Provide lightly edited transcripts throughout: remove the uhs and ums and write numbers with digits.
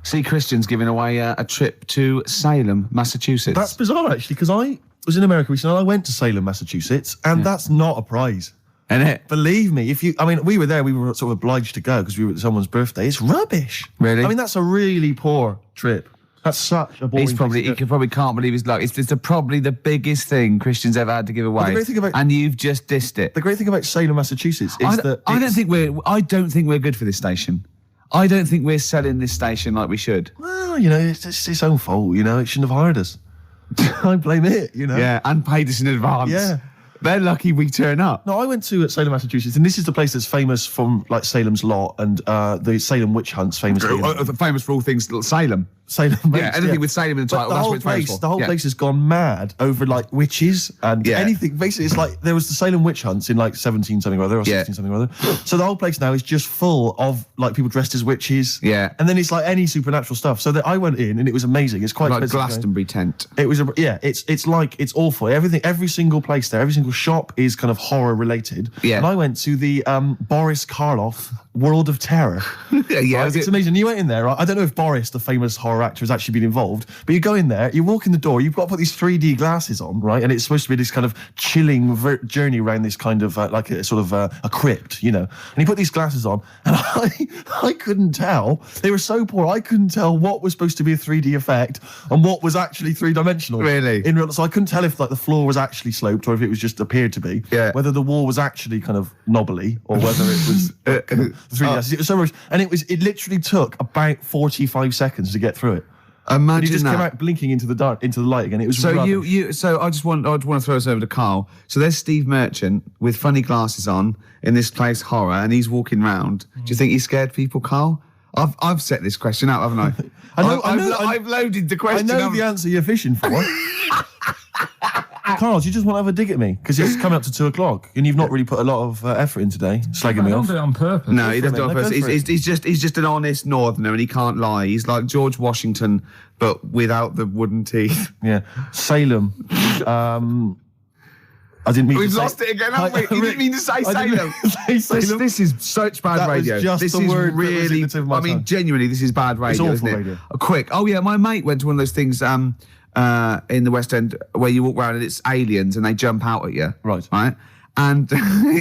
see Christians giving away a trip to Salem, Massachusetts. That's bizarre, actually, because I was in America recently and I went to Salem, Massachusetts, and that's not a prize. Isn't it? Believe me, we were there, we were sort of obliged to go because we were at someone's birthday. It's rubbish. Really? I mean, that's a really poor trip. That's such a boring He probably can't believe his luck. It's probably the biggest thing Christians ever had to give away. The great thing about, and you've just dissed it. The great thing about Salem, Massachusetts is that I don't think we're good for this station. I don't think we're selling this station like we should. Well, it's its own fault, it shouldn't have hired us. I blame it, Yeah, and paid us in advance. Yeah. They're lucky we turn up. No, I went to Salem, Massachusetts, and this is the place that's famous from like Salem's Lot and the Salem witch hunts, famously. Famous for all things Salem. Salem. Yeah, anything with Salem in the title. That's what it's famous for. The whole place has gone mad over like witches and anything. Basically, it's like there was the Salem witch hunts in like 17 something or other or 16 something or other. So the whole place now is just full of like people dressed as witches. Yeah. And then it's like any supernatural stuff. So that I went in and it was amazing. It's quite like Glastonbury tent. It was it's awful. Every single place there, every single shop is kind of horror related. Yeah. And I went to the Boris Karloff World of Terror. Yeah, right? It's amazing. You went in there, right? I don't know if Boris, the famous horror actor, has actually been involved, but you go in there, you walk in the door, you've got to put these 3D glasses on, right? And it's supposed to be this kind of chilling journey around this kind of like a sort of a crypt, And you put these glasses on, and I couldn't tell. They were so poor. I couldn't tell what was supposed to be a 3D effect and what was actually three-dimensional. Really? So I couldn't tell if like the floor was actually sloped or if it was just appeared to be. Yeah. Whether the wall was actually kind of knobbly or whether it was 3D glasses. It was so much, and it literally took about 45 seconds to get through it. Imagine and he just that. came out blinking into the light again. It was so rubbish. So I just want to throw us over to Carl. So there's Steve Merchant with funny glasses on in this place horror, and he's walking round. Do you think he scared people, Carl? I've set this question out, haven't I? I've loaded the question. I know the answer you're fishing for. Carl, do you just want to have a dig at me? Because it's coming up to 2:00 and you've not really put a lot of effort in today, slagging me off. I don't do it on purpose. No, he doesn't do it on purpose. He's just an honest northerner and he can't lie. He's like George Washington, but without the wooden teeth. Yeah. Salem. I didn't mean We've to say... lost it again, haven't we? You didn't mean to say Salem. This is such bad radio. Was just this the is word really... that was at the tip of my tongue. Genuinely, this is bad radio, It's isn't awful it? radio. Quick. Oh, yeah, my mate went to one of those things in the West End where you walk around and it's aliens and they jump out at you. Right. And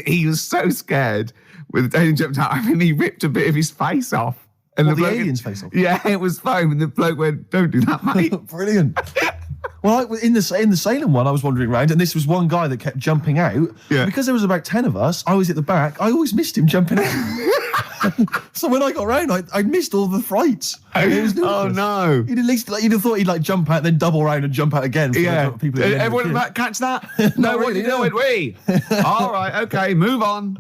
he was so scared when the alien jumped out. I mean, he ripped a bit of his face off. And the alien's face off? Yeah, it was foam. And the bloke went, "Don't do that, mate." Brilliant. Well, in the Salem one, I was wandering around, and this was one guy that kept jumping out. Yeah. Because there was about 10 of us, I was at the back. I always missed him jumping out. So when I got round, I missed all the frights. It was oh no! You'd at least you'd have thought he'd jump out, then double round and jump out again. Yeah. People everyone about catch that? No, what are you doing? We. All right. Okay. Move on.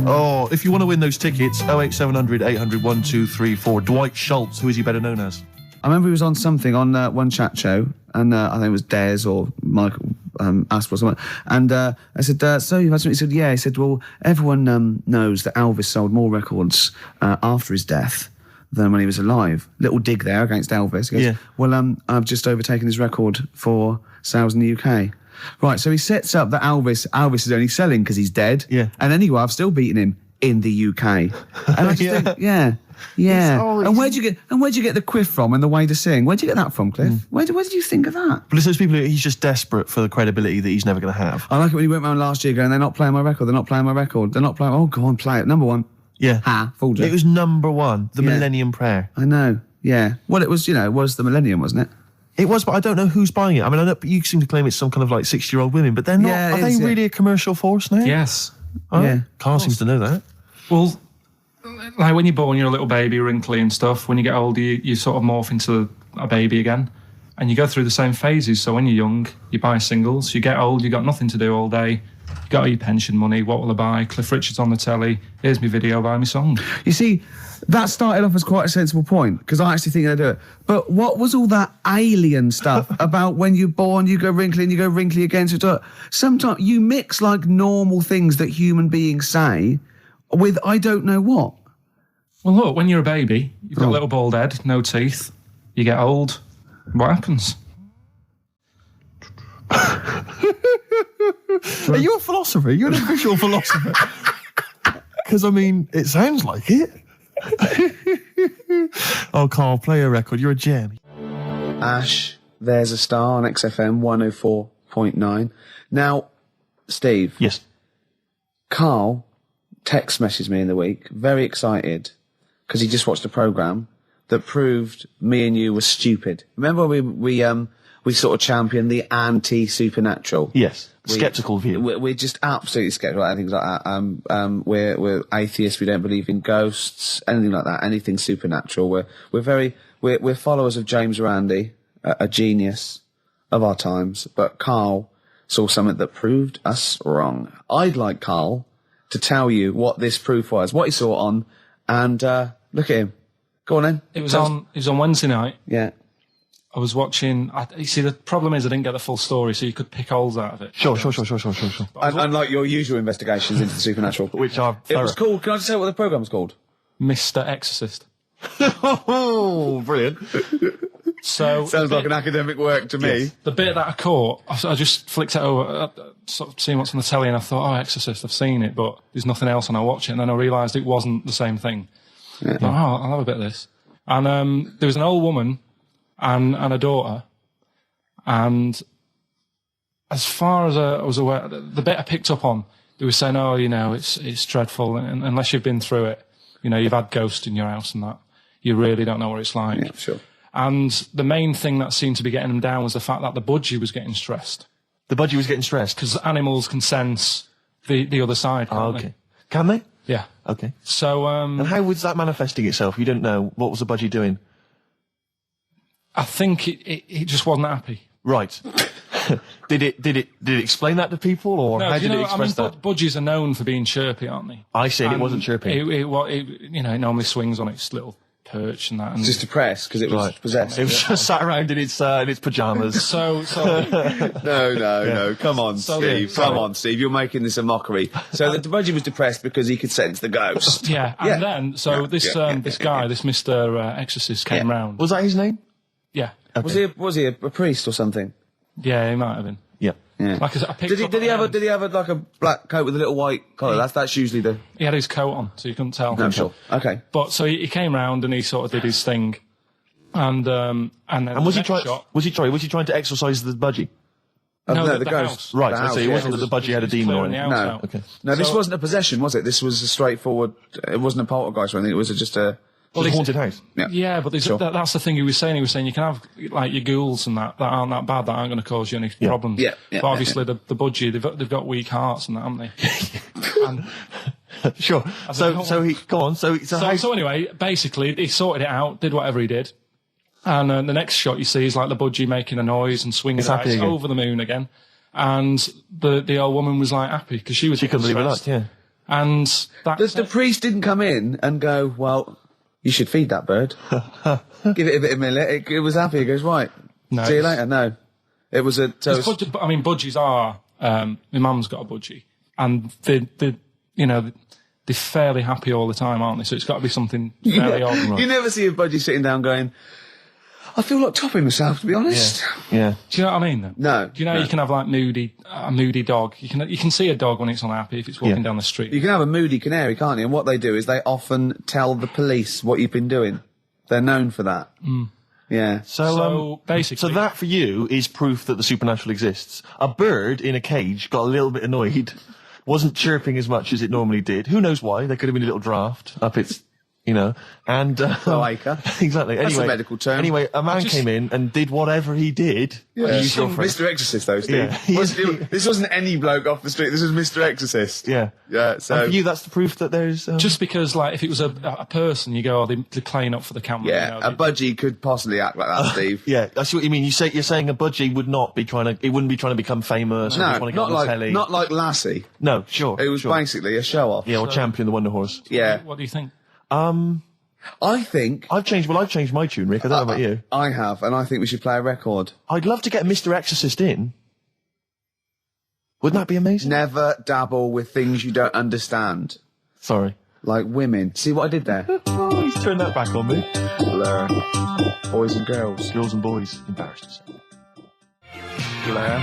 Oh, if you want to win those tickets, 08700 800 1234. Dwight Schultz, who is he better known as? I remember he was on something on one chat show, and I think it was Des or Michael Asper or something. And I said, "So you've had something?" He said, "Yeah." He said, "Well, everyone knows that Elvis sold more records after his death than when he was alive." Little dig there against Elvis. He goes, yeah. Well, I've just overtaken his record for sales in the UK. Right, so he sets up that Elvis is only selling because he's dead. Yeah. And anyway, I've still beaten him in the UK. And I just think, yeah. And where'd you get the quiff from and the way to sing? Where'd you get that from, Cliff? Where did you think of that? But it's those people he's just desperate for the credibility that he's never going to have. I like it when he went round last year going, "They're not playing my record. They're not playing my record. They're not playing." Oh, go on, play it. Number one. Yeah. Fooled you. It was number one, the Millennium Prayer. I know. Yeah. Well, it was the Millennium, wasn't it? It was, but I don't know who's buying it. I mean, I know you seem to claim it's some kind of like 60-year-old women, but they're not. Yeah, are they really a commercial force now? Yes. Oh, yeah. Carl seems to know that. Well, like when you're born, you're a little baby, wrinkly and stuff. When you get older, you sort of morph into a baby again. And you go through the same phases. So when you're young, you buy singles. You get old, you got nothing to do all day. You got all your pension money. What will I buy? Cliff Richard's on the telly. Here's my video, buy me song. You see, that started off as quite a sensible point, because I actually think they do it. But what was all that alien stuff about when you're born, you go wrinkly and you go wrinkly again? So sometimes you mix like normal things that human beings say with I don't know what. Well, look, when you're a baby, you've got a little bald head, no teeth. You get old. What happens? Are you a philosopher? Are you an official philosopher? Because, I mean, it sounds like it. Oh, Carl, play a record. You're a gem. Ash, there's a star on XFM 104.9. Now, Steve. Yes. Carl text messaged me in the week, very excited, because he just watched a programme that proved me and you were stupid. Remember we sort of championed the anti-supernatural? Yes. Skeptical view. We're just absolutely skeptical about things like that. We're atheists. We don't believe in ghosts, anything like that, anything supernatural. We're followers of James Randi, a genius of our times. But Carl saw something that proved us wrong. I'd like Carl to tell you what this proof was, what he saw on, and look at him. Go on then. It was on Wednesday night. Yeah. I was watching. You see, the problem is I didn't get the full story, so you could pick holes out of it. Sure. Unlike your usual investigations into the supernatural. Which are It was called, can I just say what the programme was called? Mr. Exorcist. Oh, brilliant. So Sounds like an academic work to me. the bit that I caught, I just flicked it over, sort of seeing what's on the telly, and I thought, oh, Exorcist, I've seen it, but there's nothing else, and I watch it, and then I realised it wasn't the same thing. Yeah. Thought, I'll have a bit of this. And there was an old woman and a daughter, and as far as I was aware, the bit I picked up on, they were saying, oh, it's dreadful, and unless you've been through it, you've had ghosts in your house and that, you really don't know what it's like. Yeah, sure. And the main thing that seemed to be getting them down was the fact that the budgie was getting stressed. The budgie was getting stressed? Because animals can sense the other side, can't they? Can they? Yeah. Okay. So, and how was that manifesting itself? You don't know. What was the budgie doing? I think it just wasn't happy. Right. Did it explain that to people, or how did it express that? Budgies are known for being chirpy, aren't they? I said it wasn't chirping. It normally swings on its little perch and that. And just depressed because it was possessed. It was just sat around in its pajamas. So No. Come on, Steve. Come on, Steve. You're making this a mockery. So the budgie was depressed because he could sense the ghost. Yeah. And then this guy, this Mr. Exorcist, came round. Was that his name? Yeah. Okay. Was he a priest or something? Yeah, he might have been. Yeah. Like I picked did he have like a black coat with a little white collar? That's usually the. He had his coat on, so you couldn't tell. No, sure. Okay. But so he came round and he sort of did his thing, and then was he trying to exorcise the budgie? No, the ghost. Right. So it wasn't that the budgie had a demon on it. No. Okay. No, this wasn't a possession, was it? This was a straightforward. It wasn't a poltergeist or anything. It was just a. Well, it's a haunted house. Yeah, but that's the thing he was saying. He was saying you can have like your ghouls and that aren't that bad, that aren't going to cause you any problems. Yeah. But obviously the budgie, they've got weak hearts and that, haven't they? And sure. So he go on. So anyway, basically he sorted it out, did whatever he did, and the next shot you see is like the budgie making a noise and swinging it over the moon again, and the old woman was like happy because she couldn't believe it. Yeah. And the priest didn't come in and go, well, you should feed that bird. Give it a bit of millet. It was happy. It goes, right. No, see you later. No. It was a toast. Budgies are, my mum's got a budgie, and they're fairly happy all the time, aren't they? So it's got to be something fairly odd. Right? You never see a budgie sitting down going, I feel like topping myself, to be honest. Yeah. Do you know what I mean, though? No. Do you know you can have like a moody dog? You can see a dog when it's unhappy if it's walking down the street. You can have a moody canary, can't you? And what they do is they often tell the police what you've been doing. They're known for that. Mm. Yeah. So basically, so that for you is proof that the supernatural exists. A bird in a cage got a little bit annoyed, wasn't chirping as much as it normally did. Who knows why? There could have been a little draft up its. And cloaca. Exactly. That's a medical term. Anyway, a man came in and did whatever he did. Yeah. Mr. Exorcist, though, Steve. Yeah. This wasn't any bloke off the street. This was Mr. Exorcist. Yeah. Yeah. So and for you, that's the proof that there's just because, like, if it was a person, you go, they're playing up for the camera. Yeah, a budgie could possibly act like that, Steve. Yeah, I see what you mean. You're saying a budgie wouldn't be trying to become famous. No, or not like Lassie. No, sure. It was basically a show off. Yeah, or Champion the Wonder Horse. Yeah. What do you think? I think I've changed my tune, Rick. I don't know about you. I have, and I think we should play a record. I'd love to get Mr. Exorcist in. Wouldn't that be amazing? Never dabble with things you don't understand. Sorry. Like women. See what I did there? Oh, he's turned that back on me. Blur. Boys and girls. Girls and boys. Embarrassed to say. Blur.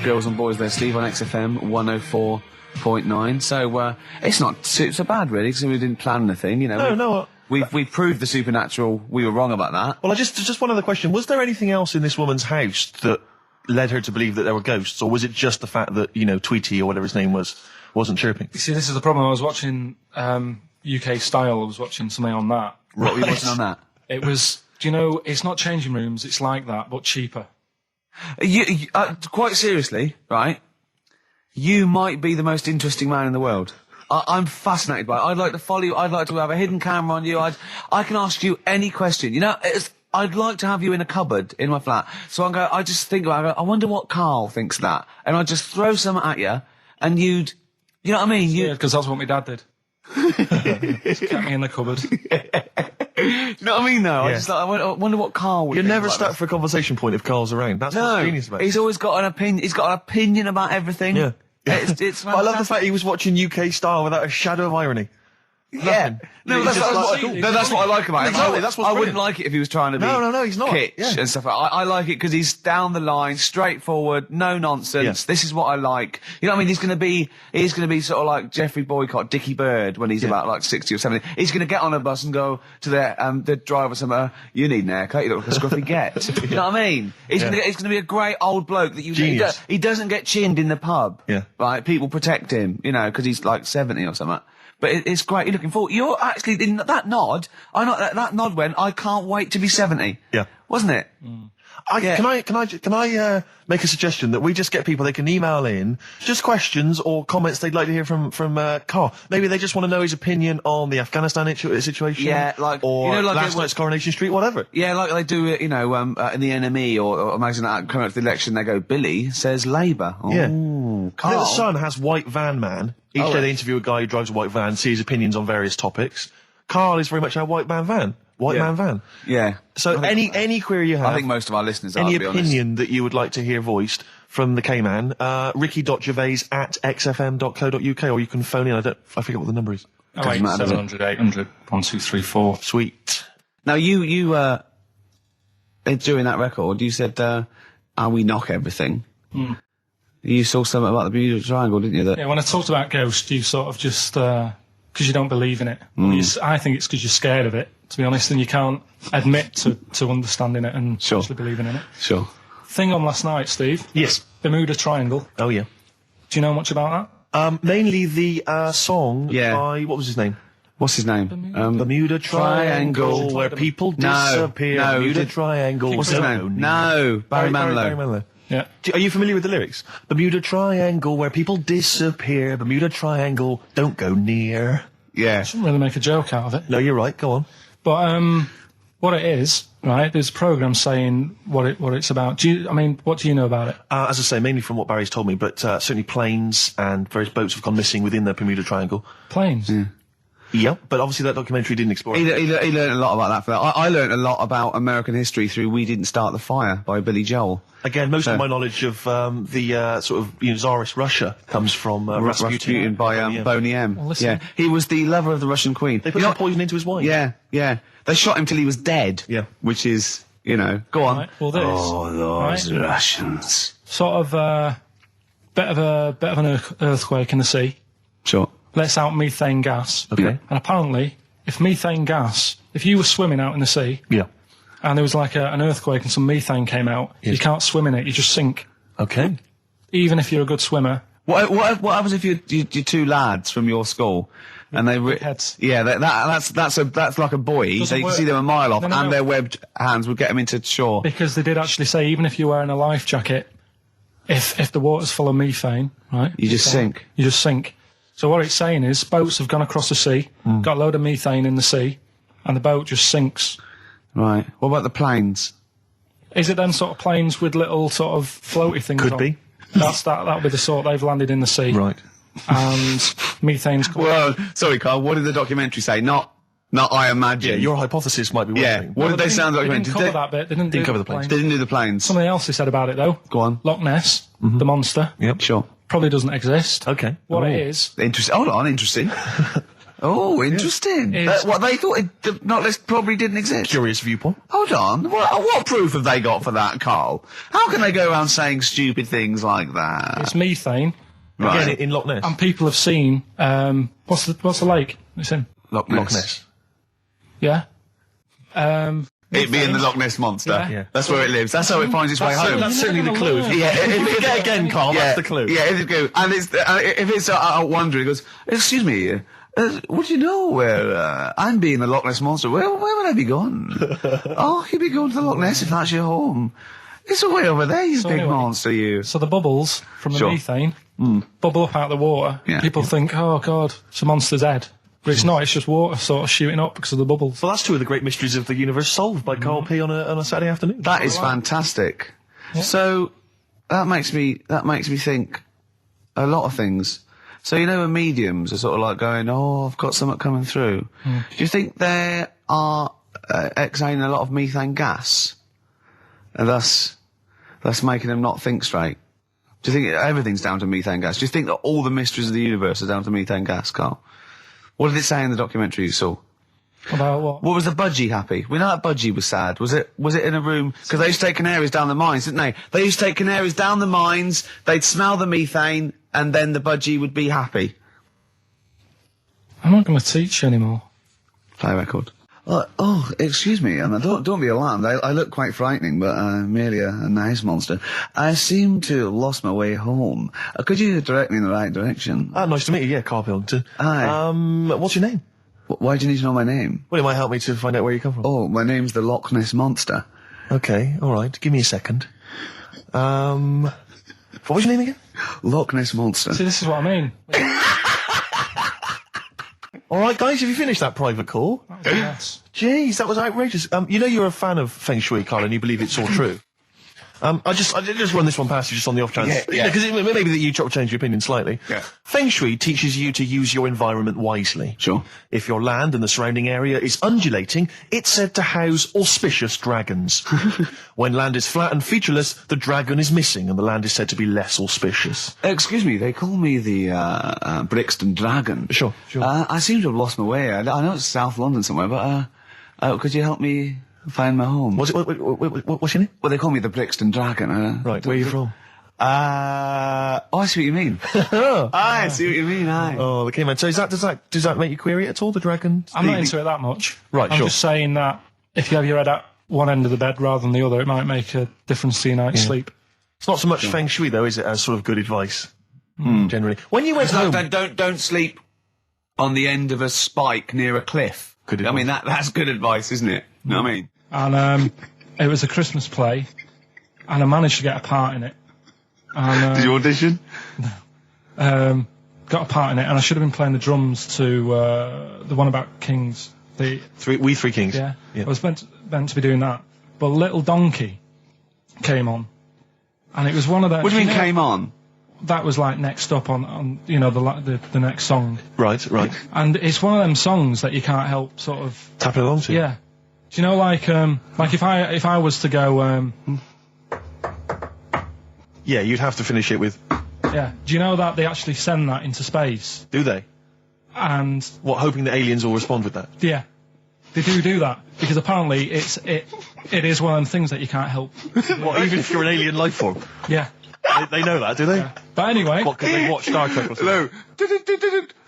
Girls and boys there, Steve, on XFM 104.9. So, it's not so bad, really, because we didn't plan anything, No, We've proved the supernatural. We were wrong about that. Well, just one other question. Was there anything else in this woman's house that led her to believe that there were ghosts, or was it just the fact that, Tweety or whatever his name wasn't chirping? You see, this is the problem. I was watching UK Style. I was watching something on that. What were you watching on that? It was, it's not changing rooms. It's like that, but cheaper. Quite seriously, right? You might be the most interesting man in the world. I'm fascinated by it. I'd like to follow you. I'd like to have a hidden camera on you. I can ask you any question. I'd like to have you in a cupboard in my flat. So I just think about it. I wonder what Karl thinks of that. And I'd just throw something at you, and you know what I mean? Yeah, because that's what my dad did. Just kept me in the cupboard. You know what I mean, though? Yeah. I wonder what Karl would You're think never about stuck this. for a conversation point if Carl's around. That's what's genius about it. He's always got an opinion. He's got an opinion about everything. Yeah. It's But I love the fact he was watching UK Style without a shadow of irony. Yeah. No, He's that's just what like- that's what I like about him. Exactly, that's what's I wouldn't brilliant. like it if he was trying to be No, he's not. kitsch Yeah. and stuff. I like it because he's down the line, straightforward, no nonsense. Yeah. This is what I like. You know what I mean? He's going to be sort of like Jeffrey Boycott, Dickie Bird when he's about like 60 or 70. He's going to get on a bus and go to the driver somewhere. You need an haircut. You look like a scruffy get. You know what I mean? He's going to be a great old bloke that Genius. he doesn't get chinned in the pub. Yeah. Right? People protect him, because he's like 70 or something. But it's great. You're looking forward. You're actually in that nod. That nod went. I can't wait to be 70. Yeah. Wasn't it? Yeah. Can I make a suggestion that we just get people, they can email in just questions or comments they'd like to hear from Carl. Maybe they just want to know his opinion on the Afghanistan situation. Yeah, like, or like last night's Coronation Street, whatever. Yeah, like they do it. In the NME or imagine that coming up to the election, they go, Billy says Labour. Oh, Yeah. Carl. I think the Sun has White Van Man. Each day they interview a guy who drives a white van, see his opinions on various topics. Carl is very much our white man van. White man van. Yeah. So any query you have, I think most of our listeners are, any to be honest. opinion that you would like to hear voiced from the K-Man, ricky.gervais@xfm.co.uk, or you can phone in. I forget what the number is. Oh, 700 800 1234. Sweet. Now you during that record, you said, we knock everything. You saw something about the Bermuda Triangle, didn't you? Yeah, when I talked about ghosts, you sort of just, because you don't believe in it. I think it's because you're scared of it, to be honest, and you can't admit to understanding it and Sure. actually believing in it. Sure. Thing on last night, Steve. Yes. Bermuda Triangle. Oh, yeah. Do you know much about that? Mainly the song by, what was his name? What's his name? Bermuda Triangle, Triangle. where people No, disappear. no, Bermuda did- Triangle. What's his name? No, Barry Manilow. Yeah. Are you familiar with the lyrics? Bermuda Triangle, where people disappear. Bermuda Triangle, don't go near. Yeah. Didn't really make a joke out of it. No, you're right. Go on. But what it is, right? There's a program saying what it's about. What do you know about it? As I say, mainly from what Barry's told me, but certainly planes and various boats have gone missing within the Bermuda Triangle. Planes. Yeah, but obviously that documentary didn't explore He it. learned a lot about that. For that. I learned a lot about American history through "We Didn't Start the Fire" by Billy Joel. Again, most of my knowledge of the sort of Tsarist Russia comes from Rasputin by Boney M. Well, listen. Yeah, he was the lover of the Russian queen. They put some poison into his wine. Yeah, yeah. They shot him till he was dead. Yeah. Which is, go on. Right, well, this. Those right? Russians. Sort of bit of an earthquake in the sea. Sure. Lets out methane gas. Okay. And apparently, if you were swimming out in the sea, Yeah. and there was like an earthquake and some methane came out, you can't swim in it, you just sink. Okay. Even if you're a good swimmer. What happens if you're two lads from your school and they heads. Yeah, that's like a buoy. Doesn't You can work. see them a mile off, No, and no. their webbed hands would get them into shore. Because they did actually say, even if you're wearing a life jacket, if the water's full of methane, right? You just sink. You just sink. So what it's saying is, boats have gone across the sea, got a load of methane in the sea, and the boat just sinks. Right. What about the planes? Is it then sort of planes with little sort of floaty things Could on? be. That'll be the sort they've landed in the sea. Right. And methane's come. Well, sorry, Carl. What did the documentary say? Not I imagine. Yeah, your hypothesis might be one Yeah. thing. What did they sound like? They didn't cover that bit. They didn't cover the planes. They didn't do the planes. Something else they said about it, though. Go on. Loch Ness, the monster, Yep. Sure. probably doesn't exist. Okay. What it is, Interesting. Hold on. Interesting. Oh, interesting. It's- What they thought Loch Ness probably didn't exist. Curious viewpoint. Hold on. What proof have they got for that, Carl? How can they go around saying stupid things like that? it's methane, Right. Again, in Loch Ness. and people have seen, what's the lake it's in? Loch Loch Ness. Yeah. It being the Loch Ness Monster. Yeah. That's where it lives. That's how it finds its way home. That's certainly the clue. Yeah, Again, Carl, that's the clue. Yeah, it's a clue. And it's, if it's out wandering, it goes, excuse me, would you know where I'm being the Loch Ness Monster? Where would I be going? Oh, you'd be going to the Loch Ness if that's your home. It's away over there, you big monster, you. So the bubbles from the methane bubble up out of the water. Yeah. People think, oh, God, it's a monster's head. But it's not, it's just water sort of shooting up because of the bubbles. Well, that's two of the great mysteries of the universe solved by Karl P on a Saturday afternoon. That is fantastic. Yeah. So that makes me think a lot of things. So you know when mediums are sort of like going, oh, I've got something coming through. Do you think they are exhaling a lot of methane gas, and thus making them not think straight? Do you think everything's down to methane gas? Do you think that all the mysteries of the universe are down to methane gas, Carl? What did it say in the documentary you saw? About what? What was the Budgie happy? We know that Budgie was sad. Was it in a room? Because they used to take canaries down the mines, didn't they? They used to take canaries down the mines, they'd smell the methane, and then the Budgie would be happy. I'm not going to teach you anymore. Play a record. Oh, excuse me, and don't be alarmed. I look quite frightening, but I'm merely a nice monster. I seem to have lost my way home. Could you direct me in the right direction? Nice to meet you, yeah, Karl Pilkington. Hi. What's your name? Why do you need to know my name? Well, it might help me to find out where you come from. Oh, my name's the Loch Ness Monster. Okay, all right. Give me a second. What was your name again? Loch Ness Monster. See, this is what I mean. All right, guys, have you finished that private call? Yes. Jeez, that was outrageous. You know you're a fan of Feng Shui, Carl, and you believe it's all true. I just run this one past you just on the off chance. Yeah. Because maybe that you change your opinion slightly. Yeah. Feng Shui teaches you to use your environment wisely. Sure. If your land and the surrounding area is undulating, it's said to house auspicious dragons. When land is flat and featureless, the dragon is missing and the land is said to be less auspicious. Excuse me, they call me the Brixton Dragon. Sure. I seem to have lost my way. I know it's South London somewhere, but could you help me find my home? What's your name? Well, they call me the Brixton Dragon. Right, where are you from? I see what you mean. I see what you mean, aye. Oh, okay, man. So does that make you query it at all, the dragon? I'm not into it that much. Right, I'm sure. just saying that if you have your head at one end of the bed rather than the other, it might make a difference to your night's sleep. It's not so much Feng Shui, though, is it, as sort of good advice, generally? When you went home... Don't sleep on the end of a spike near a cliff. Good I advice. mean, that's good advice, isn't it? You know what I mean? And it was a Christmas play, and I managed to get a part in it. And, Did you audition? got a part in it, and I should have been playing the drums to the one about Kings. We Three Kings. Yeah. I was meant to be doing that, but Little Donkey came on, and it was one of those. What do you mean came on? That was like next up on the next song. Right. And it's one of them songs that you can't help sort of Tapping along to. Yeah. Do you know, like if I was to go, Yeah, you'd have to finish it with. yeah. Do you know that they actually send that into space? Do they? And What, hoping that aliens will respond with that? yeah, they do that because apparently it is one of them things that you can't help. What, even if you're an alien life form? Yeah. They know that, do they? But anyway, What, because they watch Star Trek or something? Hello.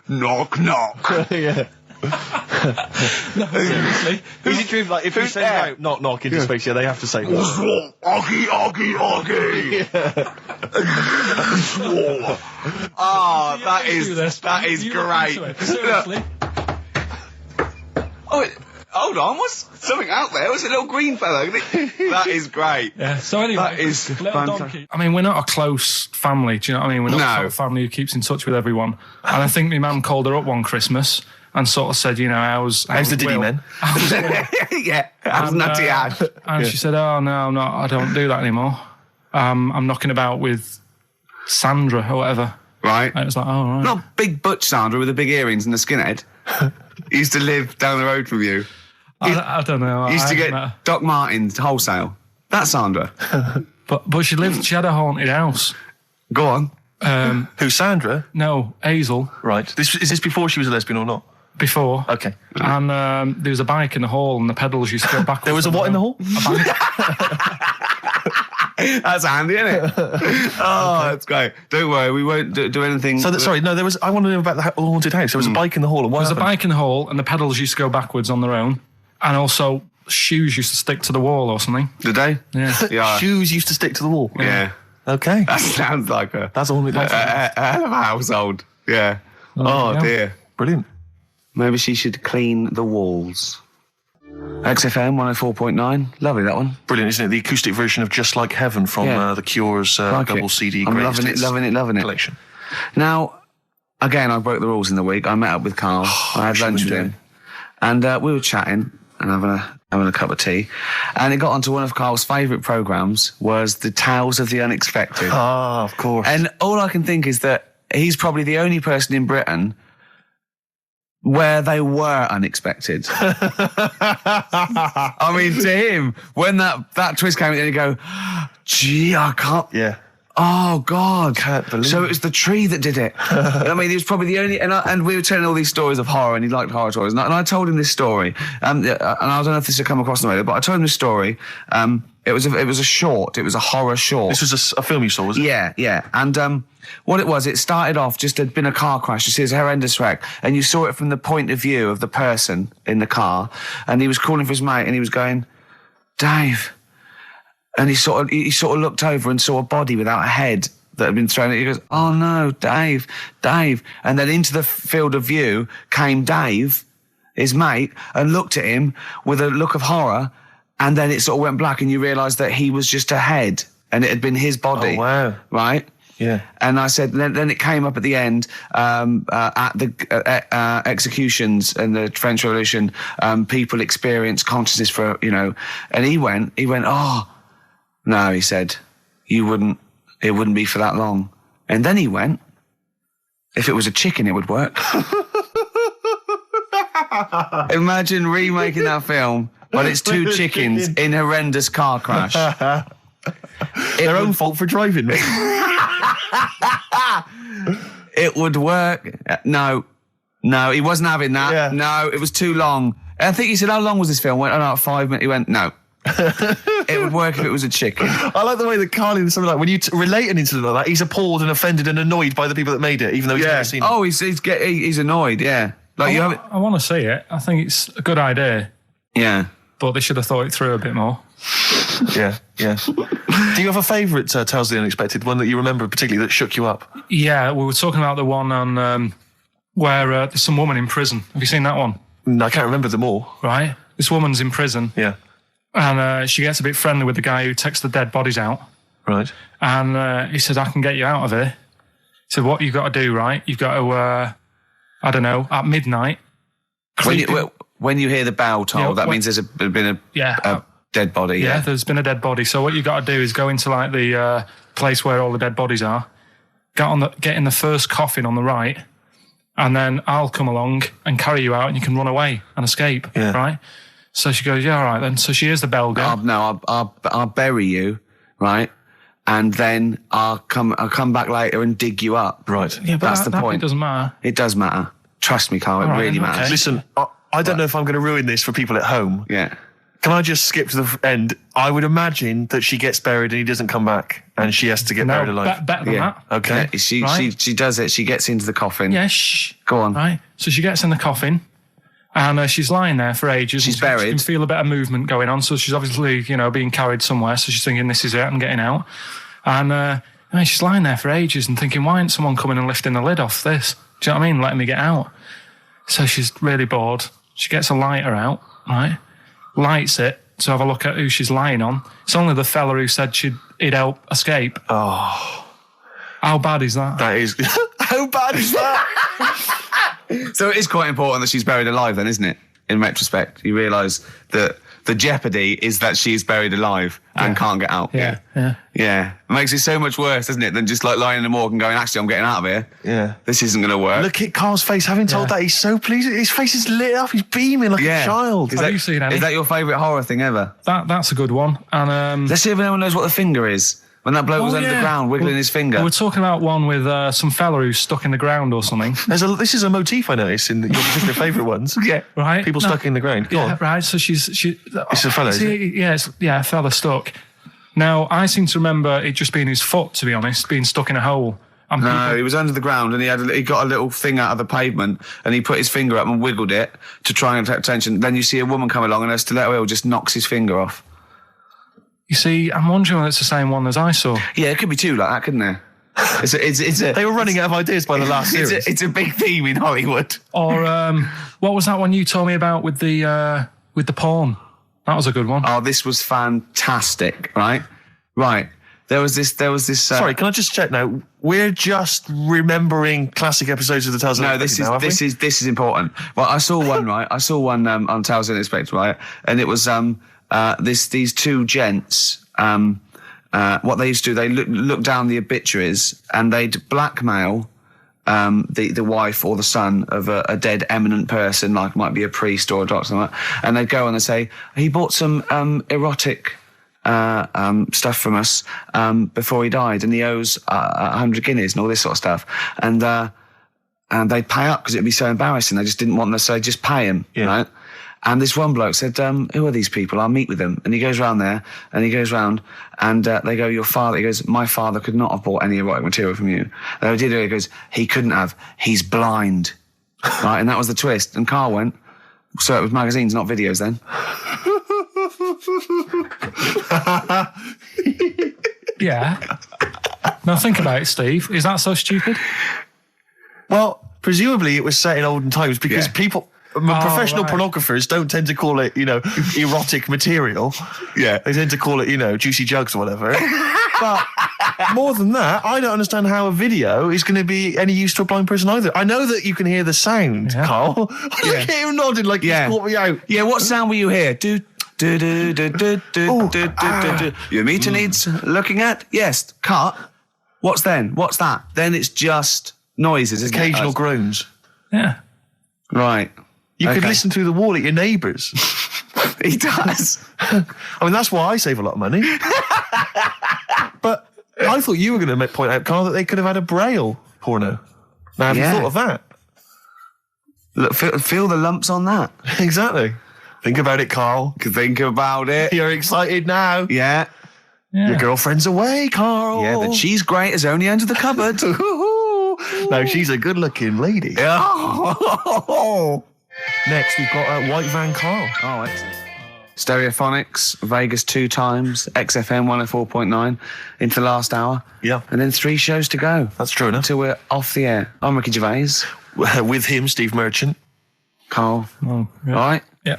Knock, knock. Yeah. no, seriously. Is it true, like, if you send out knock knock into space, they have to say What's wrong? Oggy, oggy, oggy. That is great. Seriously. Oh, hold on, what's something out there? What's a little green fellow? That is great. Yeah, so anyway, That is Little fantastic. Donkey. I mean, we're not a close family, do you know what I mean? We're not a sort of family who keeps in touch with everyone. And I think my mum called her up one Christmas and sort of said, you know, how's the Diddy Will? men? Yeah, how's Nutty Ash? And she said, oh, no, I don't do that anymore. I'm knocking about with Sandra or whatever. Right. And it was like, oh, right. Not big butch Sandra with the big earrings and the skinhead. He used to live down the road from you. I don't know. He used to I get haven't met her. Doc Martens wholesale. That's Sandra. But she had a haunted house. Go on. Who, Sandra? No, Hazel, Right. Is this before she was a lesbian or not? before. Okay. And there was a bike in the hall and the pedals used to go back. There was a what in the hall? That's handy, isn't it? Oh, that's great. Don't worry, we won't do anything. So, I want to know about the haunted house. There was a bike in the hall. And There was a bike in the hall, and the pedals used to go backwards on their own. And also, shoes used to stick to the wall or something. Did they? Yeah. Shoes used to stick to the wall. Yeah. Okay. That sounds like That's all. a hell of a household. Yeah. Oh, yeah. dear. Brilliant. Maybe she should clean the walls. XFM 104.9. Lovely, that one. Brilliant, isn't it? The acoustic version of Just Like Heaven from The Cure's Like double it. CD I'm greatest loving hits it. collection. Now, again, I broke the rules in the week. I met up with Karl. I had lunch with him. And we were chatting and having a cup of tea. And it got onto one of Karl's favourite programmes was the Tales of the Unexpected. Ah, of course. And all I can think is that he's probably the only person in Britain where they were unexpected. I mean, to him, when that twist came in, and you go, gee, I can't... Yeah. Oh, God. Can't believe So it. it was the tree that did it. I mean, he was probably the only... And we were telling all these stories of horror, and he liked horror stories. And I told him this story. And I don't know if this had come across the radio, but I told him this story. It was a short. It was a horror short. This was a film you saw, was it? Yeah. And what it was, it started off just had been a car crash. You see, it's a horrendous wreck, and you saw it from the point of view of the person in the car, and he was calling for his mate, and he was going, Dave, and he sort of looked over and saw a body without a head that had been thrown. He goes, oh no, Dave, and then into the field of view came Dave, his mate, and looked at him with a look of horror. And then it sort of went black, and you realised that he was just a head, and it had been his body. Oh, wow. Right? Yeah. And I said, then it came up at the end, at the executions and the French Revolution, people experience consciousness for, and he went, oh, no, he said, it wouldn't be for that long. And then he went, if it was a chicken, it would work. Imagine remaking that film. But it's two chickens in horrendous car crash. Their own fault for driving. It would work. No, he wasn't having that. Yeah. No, it was too long. I think he said, how long was this film? I went, about 5 minutes. He went, no. It would work if it was a chicken. I like the way that Carl in something like when you relate an incident like that, he's appalled and offended and annoyed by the people that made it, even though he's never seen it. Oh, he's annoyed, yeah. Like I want to see it. I think it's a good idea. Yeah. But they should have thought it through a bit more. Yeah. Do you have a favourite Tales of the Unexpected, one that you remember particularly that shook you up? Yeah, we were talking about the one on where there's some woman in prison. Have you seen that one? No, I can't remember them all. Right. This woman's in prison. Yeah. And she gets a bit friendly with the guy who takes the dead bodies out. Right. And he said, I can get you out of here. He said, what you've got to do, right? You've got to, at midnight. When you hear the bell toll, that means there's been a dead body. Yeah, there's been a dead body. So what you got to do is go into like the place where all the dead bodies are, get in the first coffin on the right, and then I'll come along and carry you out, and you can run away and escape. Yeah. Right. So she goes, yeah, all right then. So she hears the bell go. I'll bury you, right, and then I'll come back later and dig you up. Right. Yeah, but that's the point. It doesn't matter. It does matter. Trust me, Karl. It really matters. Okay. Listen, I don't know if I'm going to ruin this for people at home. Yeah. Can I just skip to the end? I would imagine that she gets buried and he doesn't come back, and she has to get buried alive. Better than that. Okay. Yeah, she does it. She gets into the coffin. Yeah, shh. Go on. Right. So she gets in the coffin, and she's lying there for ages. She's buried. She can feel a bit of movement going on, so she's obviously, being carried somewhere. So she's thinking, this is it, I'm getting out. And she's lying there for ages and thinking, why isn't someone coming and lifting the lid off this? Do you know what I mean? Letting me get out. So she's really bored. She gets a lighter out, right? Lights it to have a look at who she's lying on. It's only the fella who said he'd help escape. Oh. How bad is that? That is... How bad is that? So it is quite important that she's buried alive then, isn't it? In retrospect, you realise that the jeopardy is that she's buried alive and can't get out. Yeah. Yeah. It makes it so much worse, doesn't it, than just like lying in the morgue and going, actually, I'm getting out of here. Yeah. This isn't going to work. Look at Carl's face. Having told that, he's so pleased. His face is lit up. He's beaming like a child. Have you seen any? Is that your favourite horror thing ever? That's a good one. And let's see if anyone knows what the finger is. When that bloke was under the ground wiggling his finger. We're talking about one with some fella who's stuck in the ground or something. This is a motif I noticed in your particular favourite ones. Yeah. Right. People stuck in the ground. Go on. Right. So it's a fella, is it? Yeah, a fella stuck. Now, I seem to remember it just being his foot, to be honest, being stuck in a hole. And No, he was under the ground and he got a little thing out of the pavement and he put his finger up and wiggled it to try and attract attention. Then you see a woman come along and her stiletto heel just knocks his finger off. You see, I'm wondering whether it's the same one as I saw. Yeah, it could be two like that, couldn't there? They were running out of ideas by the last series. It's a big theme in Hollywood. Or what was that one you told me about with the porn? That was a good one. Oh, this was fantastic, right? Right. There was this. Sorry, can I just check now? We're just remembering classic episodes of the Tales No, Unexpected this is important. Well, I saw one, right? I saw one on Tales Unexpected, right? And it was these two gents. What they used to do, they look down the obituaries and they'd blackmail the wife or the son of a dead eminent person, like might be a priest or a doctor, like that. And they'd go and they'd say, he bought some erotic stuff from us before he died, and he owes 100 guineas and all this sort of stuff. And they'd pay up because it'd be so embarrassing. They just didn't want them to say, just pay him, right? And this one bloke said, who are these people? I'll meet with them. And he goes round there, and he goes round, and they go, your father. He goes, my father could not have bought any erotic material from you. They did it. He goes, he couldn't have. He's blind. Right? And that was the twist. And Carl went, so it was magazines, not videos then. Yeah. Now think about it, Steve. Is that so stupid? Well, presumably it was set in olden times because people... professional pornographers don't tend to call it, erotic material. Yeah. They tend to call it, juicy jugs or whatever. But more than that, I don't understand how a video is going to be any use to a blind person either. I know that you can hear the sound, Carl. Look at him nodding like he's caught me out. Yeah, what sound were you hear? Do. Your meter needs looking at? Yes. Cut. What's then? What's that? Then it's just noises, isn't it? Occasional groans. Yeah. Right. You could listen through the wall at your neighbours. He does. I mean, that's why I save a lot of money. But I thought you were going to point out, Carl, that they could have had a Braille porno. Now, have you thought of that? Look, feel the lumps on that. Exactly. Think about it, Carl. Think about it. You're excited now. Yeah. Your girlfriend's away, Carl. Yeah, but she's great as only under the cupboard. No, she's a good-looking lady. Oh. Next, we've got White Van Carl. Oh, excellent. Stereophonics, Vegas 2 times, XFM 104.9 into the last hour. Yeah. And then 3 shows to go. That's true enough. Until we're off the air. I'm Ricky Gervais. With him, Steve Merchant. Carl. Oh, yeah. All right? Yeah.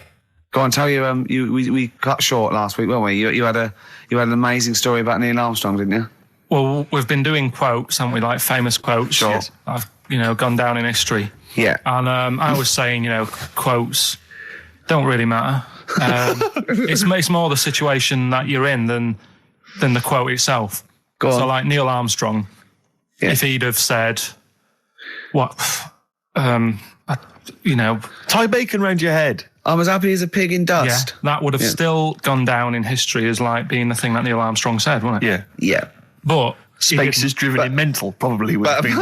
Go on, tell you. We cut short last week, weren't we? You had an amazing story about Neil Armstrong, didn't you? Well, we've been doing quotes, haven't we? Like famous quotes. Sure. Yes. I've gone down in history. Yeah. And I was saying, quotes don't really matter. It's more the situation that you're in than the quote itself. Go on. So like Neil Armstrong, if he'd have said, tie bacon round your head. I'm as happy as a pig in dust. Yeah, that would have still gone down in history as like being the thing that Neil Armstrong said, wouldn't it? Yeah. Yeah. But Space is driven in mental, probably would have been.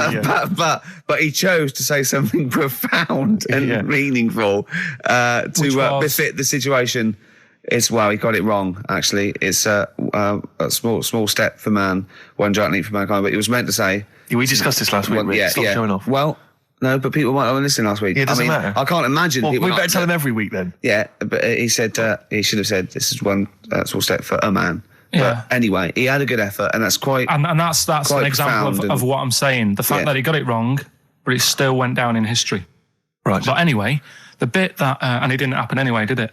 But he chose to say something profound and meaningful to befit the situation. He got it wrong. Actually, it's a small step for man, one giant leap for mankind. But he was meant to say. We discussed this last week. Stop showing off. Well, no, but people might have listened last week. Yeah, it doesn't matter. I can't imagine. Well, people we better tell them every week then. Yeah, but he said he should have said this is one small step for a man. Yeah. But anyway, he had a good effort, and that's quite. And that's an example of what I'm saying. The fact that he got it wrong, but it still went down in history. Right. But anyway, the bit that and it didn't happen anyway, did it?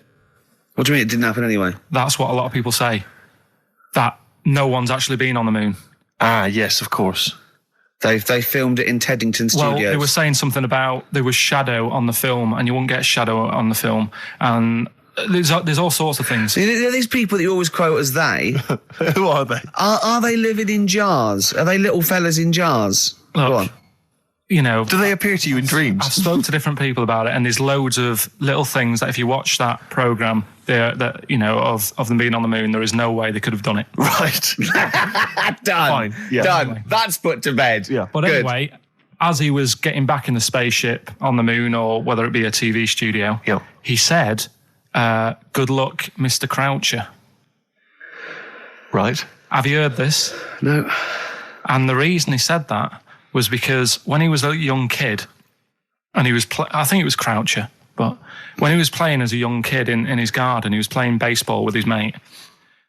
What do you mean it didn't happen anyway? That's what a lot of people say. That no one's actually been on the moon. Ah, yes, of course. They filmed it in Teddington Studios. Well, they were saying something about there was shadow on the film, and you wouldn't get shadow on the film, and there's all sorts of things. These people that you always quote as they. Who are they? Are they living in jars? Are they little fellas in jars? Look, Go on. Do they appear to you in dreams? I've spoken to different people about it, and there's loads of little things that if you watch that programme, of them being on the moon, there is no way they could have done it. Right. Done. Fine. Yeah. Done. Anyway. That's put to bed. Yeah. But anyway, as he was getting back in the spaceship on the moon, or whether it be a TV studio, he said, "Good luck, Mr. Croucher." Right. Have you heard this? No. And the reason he said that was because when he was a young kid, and he was, I think it was Croucher, but when he was playing as a young kid in his garden, he was playing baseball with his mate,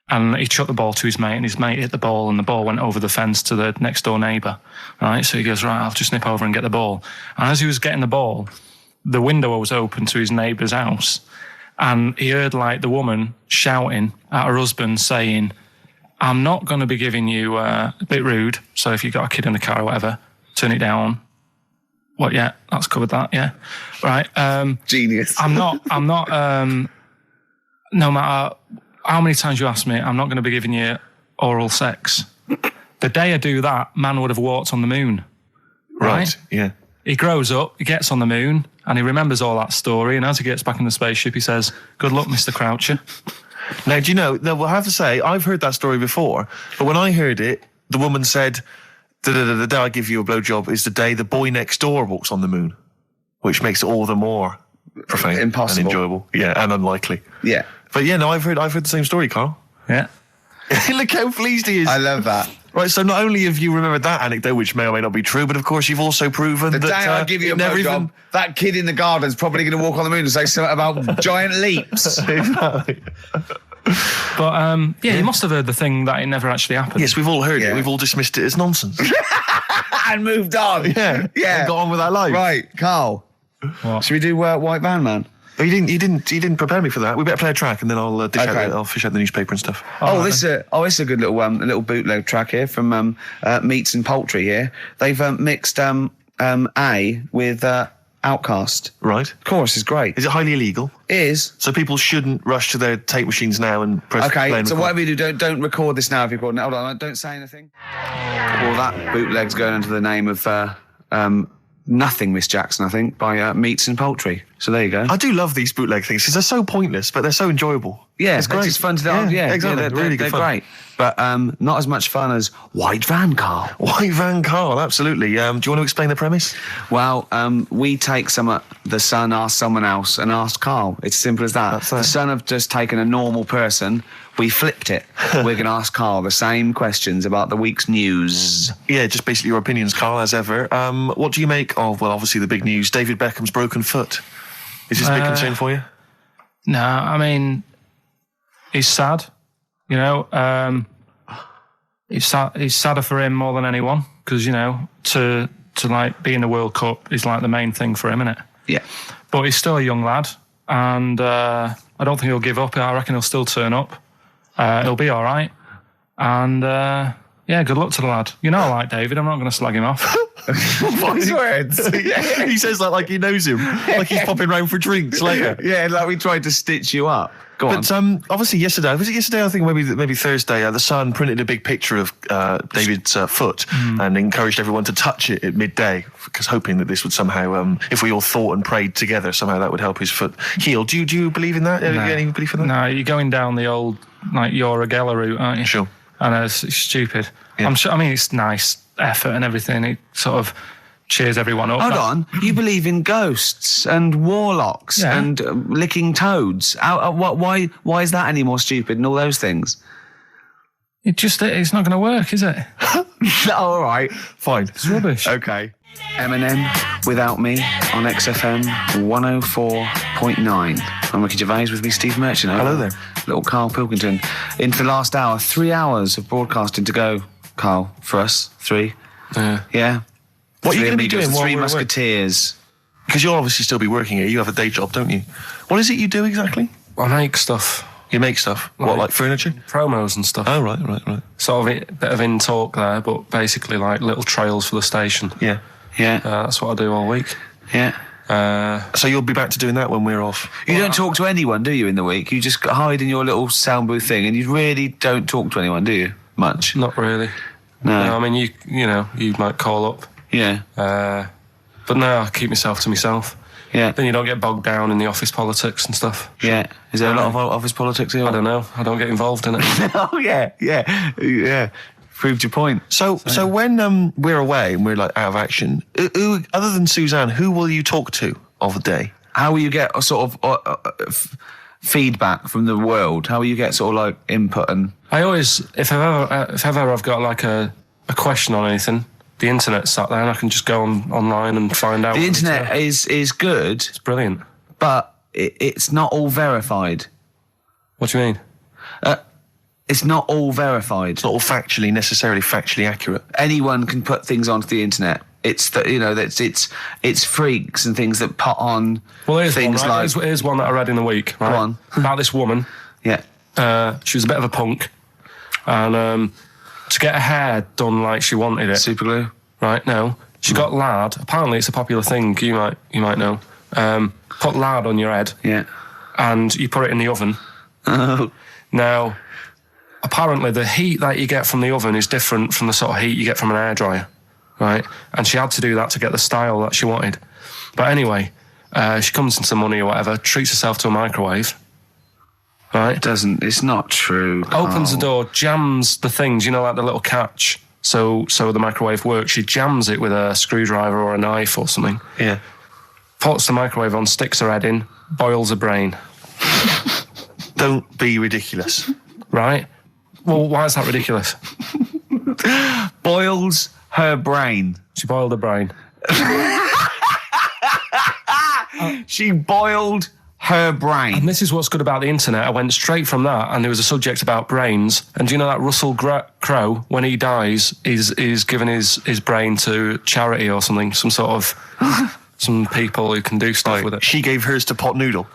and he chucked the ball to his mate, and his mate hit the ball, and the ball went over the fence to the next door neighbour. Right, so he goes, right, I'll just nip over and get the ball. And as he was getting the ball, the window was open to his neighbour's house, and he heard like the woman shouting at her husband saying, I'm not going to be giving you a bit rude, so if you've got a kid in the car or whatever, turn it down. What, yeah, that's covered that, yeah. Right. Genius. I'm not, no matter how many times you ask me, I'm not going to be giving you oral sex. The day I do that, man would have walked on the moon. Right? Yeah. He grows up, he gets on the moon, and he remembers all that story, and as he gets back in the spaceship, he says, good luck, Mr. Croucher. Now, do you know, I have to say, I've heard that story before, but when I heard it, the woman said, the day I give you a blowjob is the day the boy next door walks on the moon, which makes it all the more profane Impossible. and enjoyable. Yeah, and unlikely. Yeah. But yeah, no, I've heard the same story, Carl. Yeah. Look how pleased he is. I love that. Right, so not only have you remembered that anecdote, which may or may not be true, but of course you've also proven The that... day I give you a blowjob, that kid in the garden's probably going to walk on the moon and say something about giant leaps. Exactly. But, you must have heard the thing that it never actually happened. Yes, we've all heard Yeah. it. We've all dismissed it as nonsense. And moved on. Yeah. Yeah. And got on with our life. Right, Carl. What? Should we do White Van Man? Oh, you didn't prepare me for that. We better play a track and then I'll Okay. I'll fish out the newspaper and stuff. This is a good little bootleg track here from Meats and Poultry here. They've mixed A with Outcast. Right. Chorus is great. Is it highly illegal? Is. So people shouldn't rush to their tape machines now and press play Okay, and so record. whatever you do, don't record this now if you're recording it. Hold on, don't say anything. Well, that bootleg's going under the name of Nothing Miss Jackson, I think, by Meats and Poultry. So there you go. I do love these bootleg things because they're so pointless, but they're so enjoyable. Yeah, it's great. It's fun to do. Yeah, exactly. They're Really good they're fun. great. But not as much fun as White Van, Carl. White Van Carl, absolutely. Do you want to explain the premise? Well, we take the Sun asks someone else and asks Carl. It's simple as that. That's The it. Sun have just taken a normal person. We flipped it. We're going to ask Carl the same questions about the week's news. Yeah, just basically your opinions, Carl, as ever. What do you make of, well, obviously the big news, David Beckham's broken foot? Is this a big concern for you? No, I mean, he's sad. You know, he's sadder for him more than anyone because, you know, to like be in the World Cup is like the main thing for him, isn't it? Yeah. But he's still a young lad, and I don't think he'll give up. I reckon he'll still turn up. He'll be all right. And yeah, good luck to the lad. You know I like David. I'm not going to slag him off. Wise words. He says that like he knows him, like he's popping round for drinks later. Yeah, like we tried to stitch you up. Go on. But obviously yesterday, was it yesterday? I think maybe Thursday. The Sun printed a big picture of David's foot and encouraged everyone to touch it at midday, because hoping that this would somehow, if we all thought and prayed together, somehow that would help his foot heal. Do you believe in that? No. Any belief in that? No, you're going down the old like Yoragella route, aren't you? Sure. And it's stupid. Yeah. I'm sure. I mean, it's nice effort and everything. It sort of cheers everyone up. Hold on. You believe in ghosts and warlocks Yeah. and licking toads. Why is that any more stupid and all those things? It's not going to work, is it? All right. Fine. It's rubbish. Okay. Eminem, Without Me, on XFM 104.9. I'm Ricky Gervais, with me Steve Merchant. Hello there. Little Karl Pilkington. Into the last hour, 3 hours of broadcasting to go, Karl, for us. 3. Yeah. What are you Three going to be amigos, doing the while Three we're away? Musketeers. Because you'll obviously still be working here. You have a day job, don't you? What is it you do exactly? I make stuff, You make stuff. What, like furniture? promos and stuff. Oh, right. Sort of a bit of in talk there, but basically like little trails for the station. Yeah. Yeah. That's what I do all week. Yeah. So you'll be back to doing that when we're off? You don't talk to anyone, do you, in the week? You just hide in your little sound booth thing and you really don't talk to anyone, do you? Much? Not really. No. I mean, you might call up. Yeah. But no, I keep myself to myself. Yeah. Then you don't get bogged down in the office politics and stuff. Yeah. Is there a lot of office politics here? I don't know. I don't get involved in it. Oh, yeah. Proved your point. So when we're away and we're like out of action, who, other than Suzanne, who will you talk to of the day? How will you get a sort of feedback from the world? How will you get sort of like input and? I always, if ever I've got like a question on anything, the internet's sat there and I can just go online and find out. The internet is good. It's brilliant. But it's not all verified. What do you mean? It's not all verified. It's not all necessarily factually accurate. Anyone can put things onto the internet. It's it's freaks and things that put on things one, right? like. Here's one that I read in the week. Right? Go on. About this woman. Yeah. She was a bit of a punk, and to get her hair done like she wanted it. Super glue. Right? No. She got lard. Apparently, it's a popular thing. You might know. Put lard on your head. Yeah. And you put it in the oven. Oh. Now, apparently, the heat that you get from the oven is different from the sort of heat you get from an hairdryer. Right? And she had to do that to get the style that she wanted. But anyway, she comes into money or whatever, treats herself to a microwave. Right? It's not true. Opens the door, jams the things, like the little catch. So the microwave works. She jams it with a screwdriver or a knife or something. Yeah. Puts the microwave on, sticks her head in, boils her brain. Don't be ridiculous. Right? Well, why is that ridiculous? Boils her brain. She boiled her brain. She boiled her brain. And this is what's good about the internet. I went straight from that, and there was a subject about brains. And do you know that Russell Crowe, when he dies, is giving his brain to charity or something, some sort of some people who can do stuff with it. She gave hers to Pot Noodle.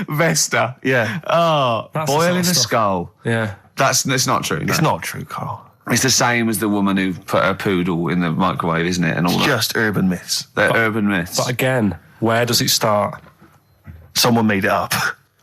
Vesta. Yeah. Oh, That's the boiling sort of a stuff. skull. Yeah. It's not true. No. It's not true, Carl. It's the same as the woman who put her poodle in the microwave, isn't it? And all that. Just urban myths. They're urban myths. But again, where does it start? Someone made it up.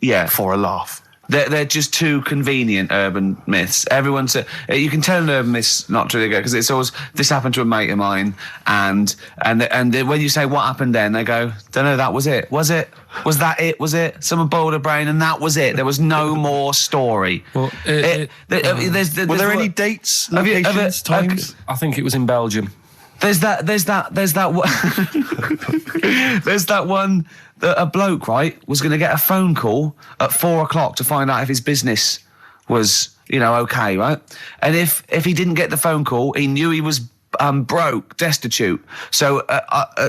Yeah. For a laugh. They're just too convenient urban myths. Everyone's you can tell an urban myth's not true because it's always this happened to a mate of mine, and when you say what happened then, they go, don't know, that was it. Was it? Was that it? Was it? Someone boiled a brain and that was it. There was no more story. Well, Were there any dates, locations, times? I think it was in Belgium. There's that one that a bloke, right, was going to get a phone call at 4:00 to find out if his business was, okay, right? And if he didn't get the phone call, he knew he was broke, destitute. So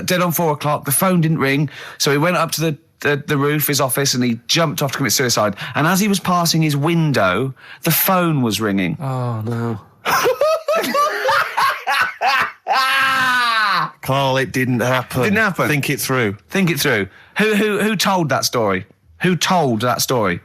dead on 4:00, the phone didn't ring. So he went up to the roof, his office, and he jumped off to commit suicide. And as he was passing his window, the phone was ringing. Oh, no. Carl, it didn't happen. Didn't happen. Think it through. Think it through. Who told that story? Who told that story?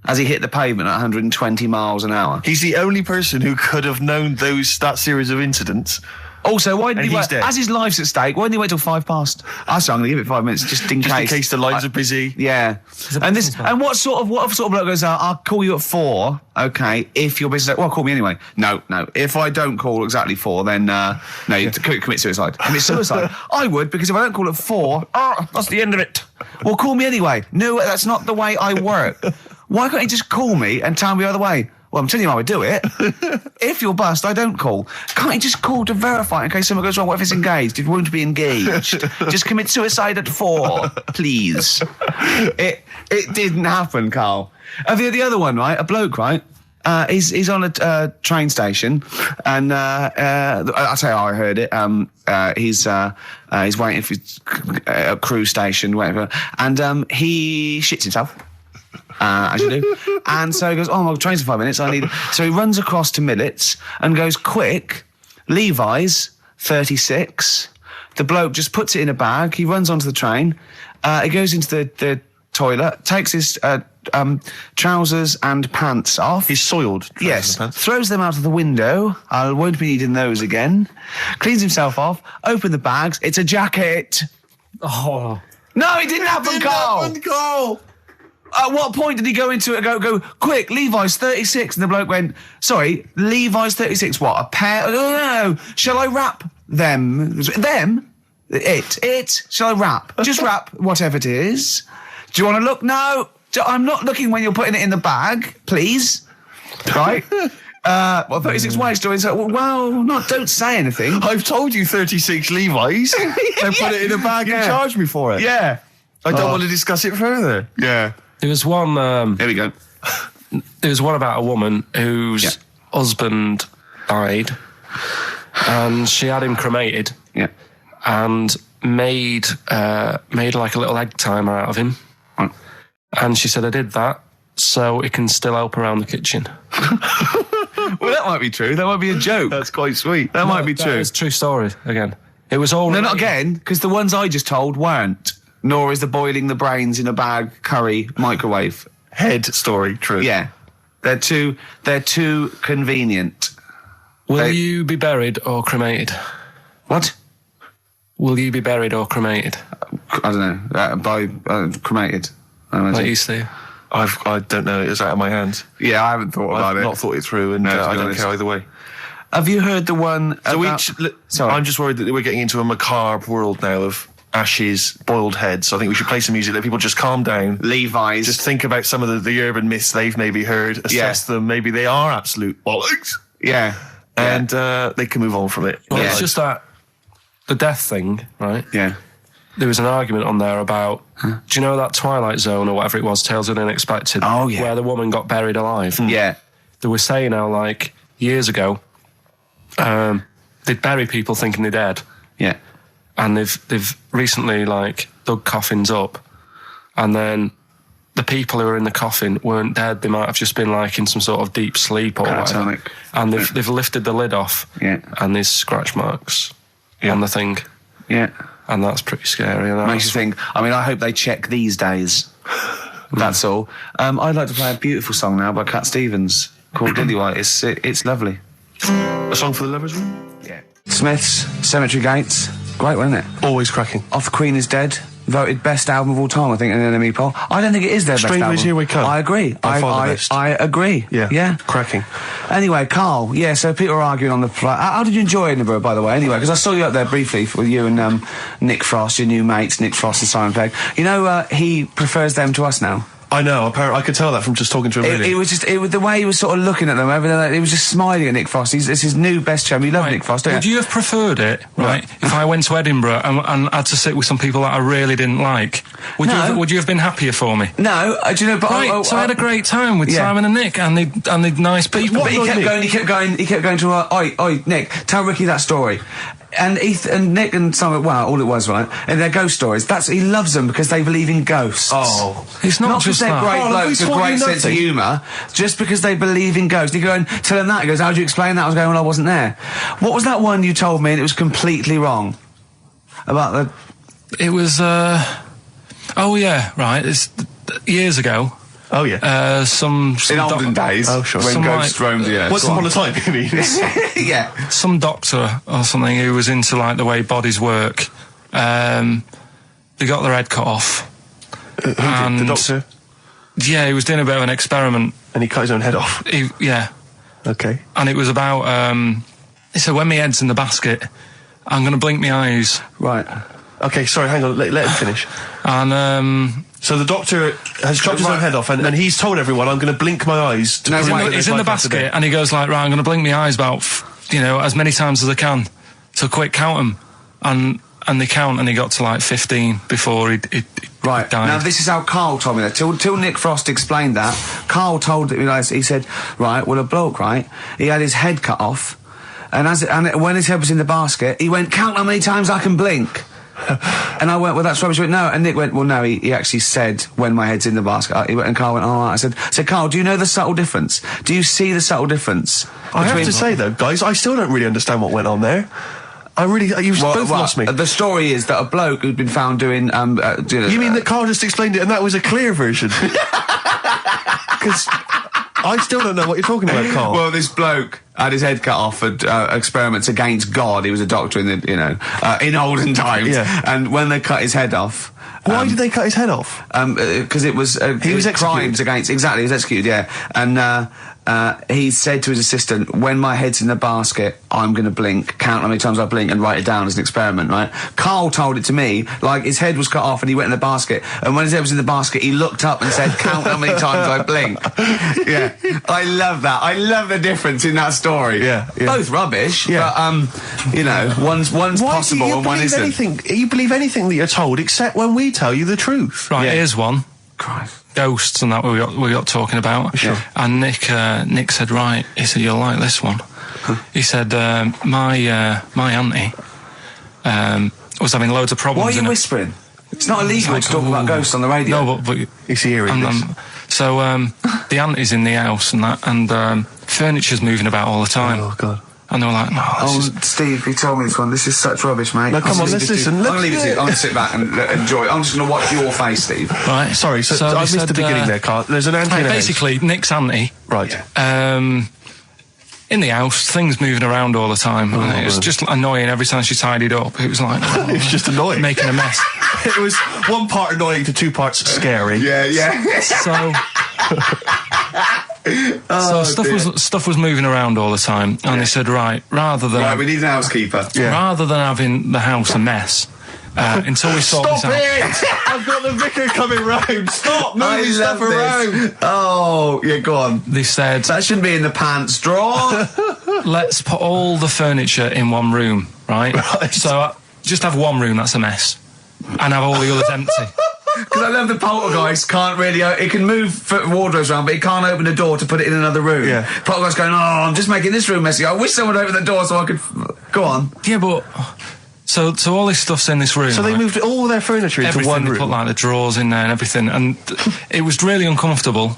As he hit the pavement at 120 miles an hour. He's the only person who could have known that series of incidents. Also, why didn't he wait? Dead. As his life's at stake, why didn't he wait till 5:00? I'm going to give it 5 minutes just in case. Just in case the lines are busy. Yeah. And what sort of bloke goes out? I'll call you at 4. Okay, if your business. Well, call me anyway. No. If I don't call exactly 4, then no, you commit suicide. Commit suicide. I would, because if I don't call at 4, that's the end of it. Well, call me anyway. No, that's not the way I work. Why can't you just call me and tell me the other way? Well, I'm telling you how I do it. If you're bust, I don't call. Can't you just call to verify in case something goes wrong? What if it's engaged? It won't be engaged. Just commit suicide at 4, please. It didn't happen, Carl. The other one, right? A bloke, right? He's on a train station, and I'll tell you how I heard it. He's waiting for a cruise station, whatever, and he shits himself. As you do. And so he goes, my train's in 5 minutes. So he runs across to Millets and goes, quick, Levi's 36. The bloke just puts it in a bag. He runs onto the train. He goes into the toilet, takes his trousers and pants off. He's soiled. Yes. Throws them out of the window. I won't be needing those again. Cleans himself off. Open the bags. It's a jacket. Oh. No, it didn't happen, Carl. At what point did he go into it and go, quick, Levi's 36? And the bloke went, sorry, Levi's 36, what, a pair? No. Shall I wrap them? Them? It? Shall I wrap? Just wrap whatever it is. Do you want to look? No. I'm not looking when you're putting it in the bag, please. Right? 36 white stories. Don't say anything. I've told you 36 Levi's. And put it in a bag and charge me for it. Yeah. I don't want to discuss it further. Yeah. There was one. Here we go. There was one about a woman whose husband died, and she had him cremated. Yeah. And made like a little egg timer out of him. Right. And she said, I did that so it can still help around the kitchen. Well, that might be true. That might be a joke. That's quite sweet. That might be true. It's a true story, again. It was all... No, not again, because the ones I just told weren't. Nor is the boiling the brains in a bag curry microwave. Head story, true. Yeah. They're too convenient. Will you be buried or cremated? What? Will you be buried or cremated? I don't know. Cremated. I imagine. Like you, Steve? I don't know. It's out of my hands. Yeah, I haven't thought about I've it. not thought it through, and No, to I be don't honest. care either way. Have you heard the one about... Sorry. I'm just worried that we're getting into a macabre world now of ashes, boiled heads. So I think we should play some music. Let people just calm down. Levi's. Just think about some of the urban myths they've maybe heard. Assess them. Maybe they are absolute bollocks. Yeah. And they can move on from it. Well, Yeah. it's just that the death thing, right? Yeah. There was an argument on there about, do you know that Twilight Zone or whatever it was, Tales of the Unexpected? Oh, yeah. Where the woman got buried alive. Yeah. They were saying how, like, years ago, they'd bury people thinking they're dead. Yeah. And they've recently, like, dug coffins up. And then the people who were in the coffin weren't dead. They might have just been, like, in some sort of deep sleep or whatever. Catatonic. And they've lifted the lid off. Yeah. And there's scratch marks on the thing. Yeah. And that's pretty scary. And Makes you think. I mean, I hope they check these days. That's all. I'd like to play a beautiful song now by Cat Stevens called Lillywhite. It's lovely. A song for the lovers' room? Yeah. Smiths, Cemetery Gates. Great one, isn't it? Always cracking. Off the Queen is Dead. Voted best album of all time, I think, in an NME poll. I don't think it is their best album. Strangers Here We Come. I agree. By far the best. I agree. Yeah. Yeah. Cracking. Anyway, Carl, yeah, so people were arguing on the flight. How did you enjoy Edinburgh, by the way, anyway? Because I saw you up there briefly with you and Nick Frost, your new mates, Nick Frost and Simon Pegg. You know, he prefers them to us now. I know. Apparently, I could tell that from just talking to him. Really. It was just the way he was sort of looking at them. He was just smiling at Nick Frost. It's his new best chum. You love Nick Frost, don't Would you have preferred it, right, if I went to Edinburgh and had to sit with some people that I really didn't like? Would you have been happier for me? No, do you know? But Right, so I had a great time with Simon and Nick, and they're nice people. But he kept going to, oi, Nick, tell Ricky that story. And Nick and Simon, well, all it was, right? And their ghost stories. He loves them because they believe in ghosts. Oh. It's not just they're that. great Oh, look, blokes we with taught great you sense of nothing. humour, just because they believe in ghosts. You go and tell him that. He goes, how do you explain that? I was going, well, I wasn't there. What was that one you told me and it was completely wrong? About the... It was, oh yeah, right, it's years ago. Oh, yeah. Some In olden days, Oh, sure. when Some ghosts roamed the earth. Once upon a time, you mean? Yeah. some doctor or something who was into, like, the way bodies work. They got their head cut off. Who did? The doctor? Yeah, he was doing a bit of an experiment. And he cut his own head off. Yeah. Okay. And it was about, he said, when my head's in the basket, I'm going to blink my eyes. Right. Okay, sorry, hang on. Let him finish. And, So the doctor has chopped his own head off, and he's told everyone, I'm going to blink my eyes. To No, prove wait, that he's there's in the life after basket, death. and he goes like, right, I'm going to blink my eyes about, as many times as I can. So quick, count them. And they count, and he got to like 15 before he Right. died. Now, this is how Carl told me that. Till Nick Frost explained that, Carl told me, he said, right, well, a bloke, right, he had his head cut off, and when his head was in the basket, he went, count how many times I can blink. And I went, well, that's rubbish. He went, no. And Nick went, well, no, he actually said, when my head's in the basket. He went, and Carl went, all right. I said, Carl, do you know the subtle difference? Do you see the subtle difference? I have to say, though, guys, I still don't really understand what went on there. You've both lost me. The story is that a bloke who'd been found doing... You mean that Carl just explained it and that was a clear version? Because I still don't know what you're talking about, Carl. Well, this bloke had his head cut off at experiments against God. He was a doctor in the, in olden times. Yeah. And when they cut his head off... Why did they cut his head off? Because it was... He was executed. crimes against... Exactly, he was executed, yeah. And he said to his assistant, when my head's in the basket, I'm going to blink, count how many times I blink and write it down as an experiment, right? Karl told it to me, like his head was cut off and he went in the basket, and when his head was in the basket, he looked up and said, count how many times I blink. Yeah, I love that. I love the difference in that story. Yeah. Both rubbish, but, you know, one's possible and one isn't. You believe anything that you're told, except when we tell you the truth. Right, here's one. Christ. Ghosts and that we got talking about. Sure. And Nick said, right, he said, you'll like this one. He said, my auntie was having loads of problems. Why are you whispering? It's not illegal to talk about ghosts on the radio. No, but It's eerie. so the auntie's in the house and that, and furniture's moving about all the time. Oh, God. And they were like, no, Steve, he told me this one. This is such rubbish, mate. No, come on, let's listen. I'm going to leave it to you. I'm going to sit back and enjoy it. I'm just going to watch your face, Steve. Right. Sorry, so I missed the beginning there, Karl. There's an auntie in the house. Basically, Nick's auntie. Right. In the house, things moving around all the time. And it was just annoying every time she tidied up. It was like... It was just annoying. Making a mess. It was one part annoying to two parts scary. Yeah. So... stuff was moving around all the time, and they said, right, we need an housekeeper. Rather than having the house a mess, until we sort this out. I've got the vicar coming round. Stop moving stuff around. Oh, yeah, go on. They said That shouldn't be in the pants drawer. let's put all the furniture in one room, right? So just have one room that's a mess, and have all the others empty. Because I love the poltergeist can't really... It can move wardrobes around, but it can't open a door to put it in another room. Yeah. Poltergeist going, I'm just making this room messy. I wish someone would open the door so I could... Go on. Yeah, but... So all this stuff's in this room. So they moved all their furniture into one room. They put like the drawers in there and everything, and it was really uncomfortable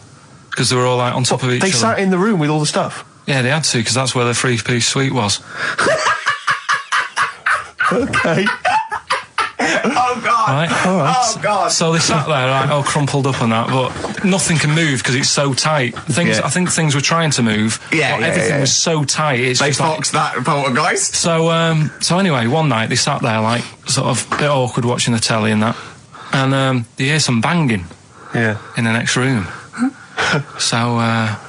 because they were all like on top of each other. They sat in the room with all the stuff? Yeah, they had to, because that's where the three-piece suite was. Okay. Oh, God. Right? All right. Oh, God. So they sat there, like, all crumpled up and that, but nothing can move because it's so tight. I think things were trying to move, but everything was so tight. They foxed that poltergeist. So anyway, one night they sat there, like, sort of a bit awkward watching the telly and that, and they hear some banging in the next room. So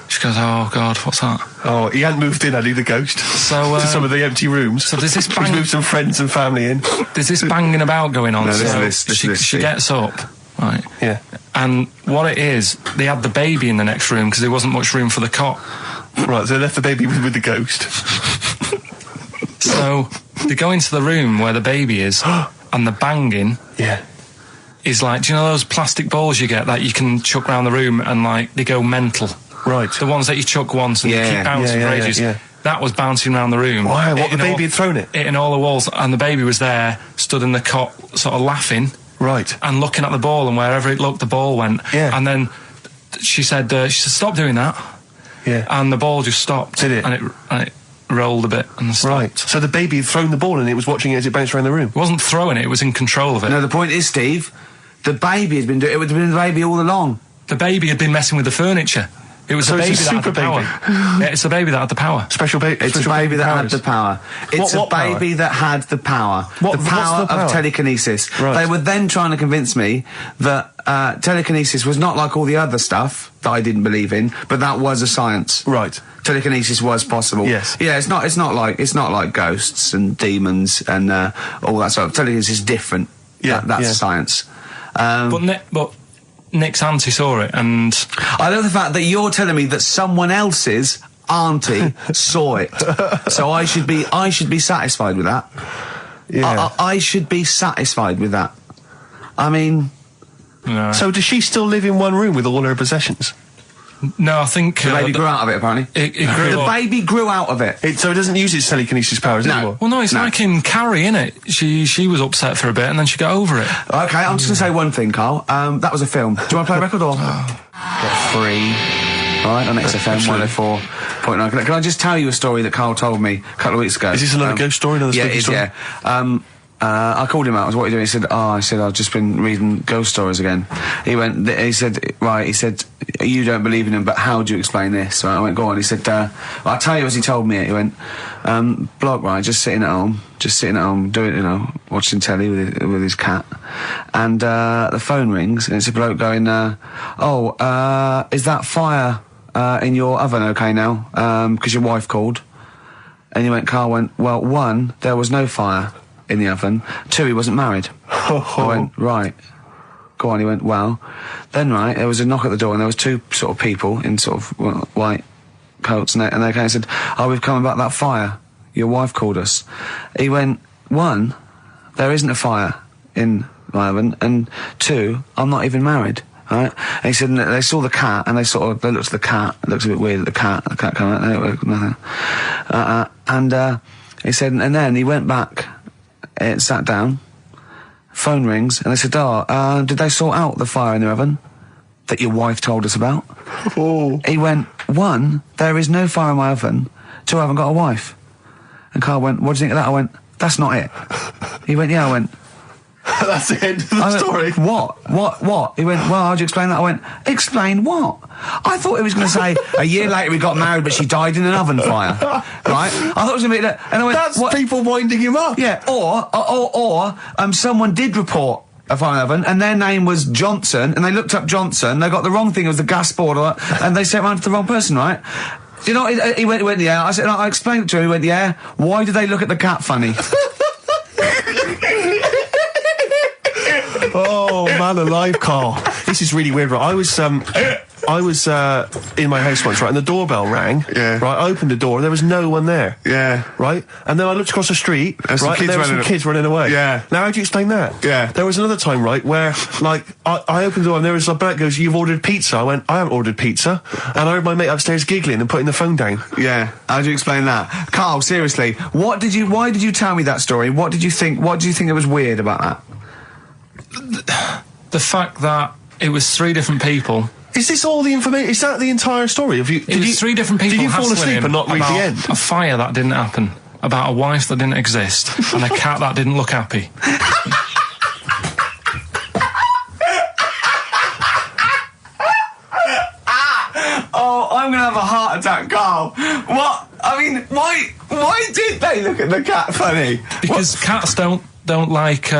she goes, oh, God, what's that? Oh, he hadn't moved in, had he, the ghost? So to some of the empty rooms. So there's this He's moved some friends and family in. There's this banging about going on. No, so she gets up, right? Yeah. And what it is, they had the baby in the next room because there wasn't much room for the cot. Right, so they left the baby with the ghost. So they go into the room where the baby is, and the banging is like, do you know those plastic balls you get that you can chuck around the room and like they go mental? Right. The ones that you chuck once and they keep bouncing for ages. Yeah. That was bouncing around the room. Wow, what, the baby had thrown it? Hitting all the walls, and the baby was there, stood in the cot, sort of laughing. Right. And looking at the ball, and wherever it looked, the ball went. Yeah. And then she said, stop doing that. Yeah. And the ball just stopped. Did it? And it rolled a bit and stopped. Right. So the baby had thrown the ball and it was watching it as it bounced around the room? It wasn't throwing it, it was in control of it. No, the point is, Steve, the baby had been doing it. It would have been the baby all along. The baby had been messing with the furniture. It was So the it's baby a that had the super power. baby. Yeah, it's the baby that had the power. Special baby. It's a baby that had the power. It's What a power? baby that had the power. What's The power the power? of telekinesis. Right. They were then trying to convince me that telekinesis was not like all the other stuff that I didn't believe in, but that was a science. Right. Telekinesis was possible. Yes. Yeah, it's not like ghosts and demons and all that sort of. Telekinesis is different. Yeah, That's science. But Nick's auntie saw it, and I love the fact that you're telling me that someone else's auntie saw it. So I should be satisfied with that. Yeah. I should be satisfied with that. I mean, So does she still live in one room with all her possessions? no, I think the baby grew out of it, apparently. it grew The up. baby grew out of it. So it doesn't use its telekinesis powers anymore? Well, no, it's like in Carrie, innit? She was upset for a bit, and then she got over it. Okay, I'm just going to say one thing, Carl. That was a film. Do you want to play a record or? Get free. All right, on XFM 104.9. Can I just tell you a story that Carl told me a couple of weeks ago? Is this another ghost story? Another spooky story? Yeah. I called him out. I was, what are you doing? He said, I've just been reading ghost stories again. He said, you don't believe in them, but how do you explain this? So I went, go on. He said, I'll tell you as he told me it. He went, bloke, right, just sitting at home, doing, watching telly with his cat. And, the phone rings and it's a bloke going, is that fire, in your oven okay now? Because your wife called. And Carl went, well, 1, there was no fire in the oven. 2, he wasn't married. I went, right. Go on, he went, well. Then, right, there was a knock at the door and there was 2 sort of people in sort of white coats and they came and said, oh, we've come about that fire. Your wife called us. He went, 1, there isn't a fire in my oven, and 2, I'm not even married. Right? And he said, and they saw the cat, and they looked at the cat. It looks a bit weird at the cat came out, nothing. And he said, and then he went back, sat down, phone rings, and they said, did they sort out the fire in the oven that your wife told us about? Oh. He went, 1, there is no fire in my oven. 2, I haven't got a wife. And Carl went, what do you think of that? I went, that's not it. He went, yeah. I went, that's the end of the story. What? He went, well, how'd you explain that? I went, explain what? I thought he was going to say, a year later we got married, but she died in an oven fire. Right? I thought it was going to be that. And I went, that's what? People winding him up. Yeah, or someone did report a fire oven, and their name was Johnson, and they looked up Johnson, they got the wrong thing, it was the gas board, and they sent around to the wrong person, right? You know, he went, yeah. I said, I explained it to him, he went, yeah. Why did they look at the cat funny? Oh, man alive, Carl. This is really weird, right? I was in my house once, right, and the doorbell rang. Yeah. Right, I opened the door, and there was no one there. Yeah. Right? And then I looked across the street, right, and there were some kids running away. Yeah. Now, how do you explain that? Yeah. There was another time, right, where, like, I opened the door, and there was a bird goes, you've ordered pizza. I went, I haven't ordered pizza. And I heard my mate upstairs giggling and putting the phone down. Yeah. How do you explain that? Carl, seriously, why did you tell me that story? What did you think it was weird about that? The fact that it was 3 different people. Is this all the information? Is that the entire story? It was 3 different people. Did you fall asleep and not read the end? A fire that didn't happen, about a wife that didn't exist, and a cat that didn't look happy. Oh, I'm gonna have a heart attack, Carl. What? I mean, why did they look at the cat funny? Because cats don't like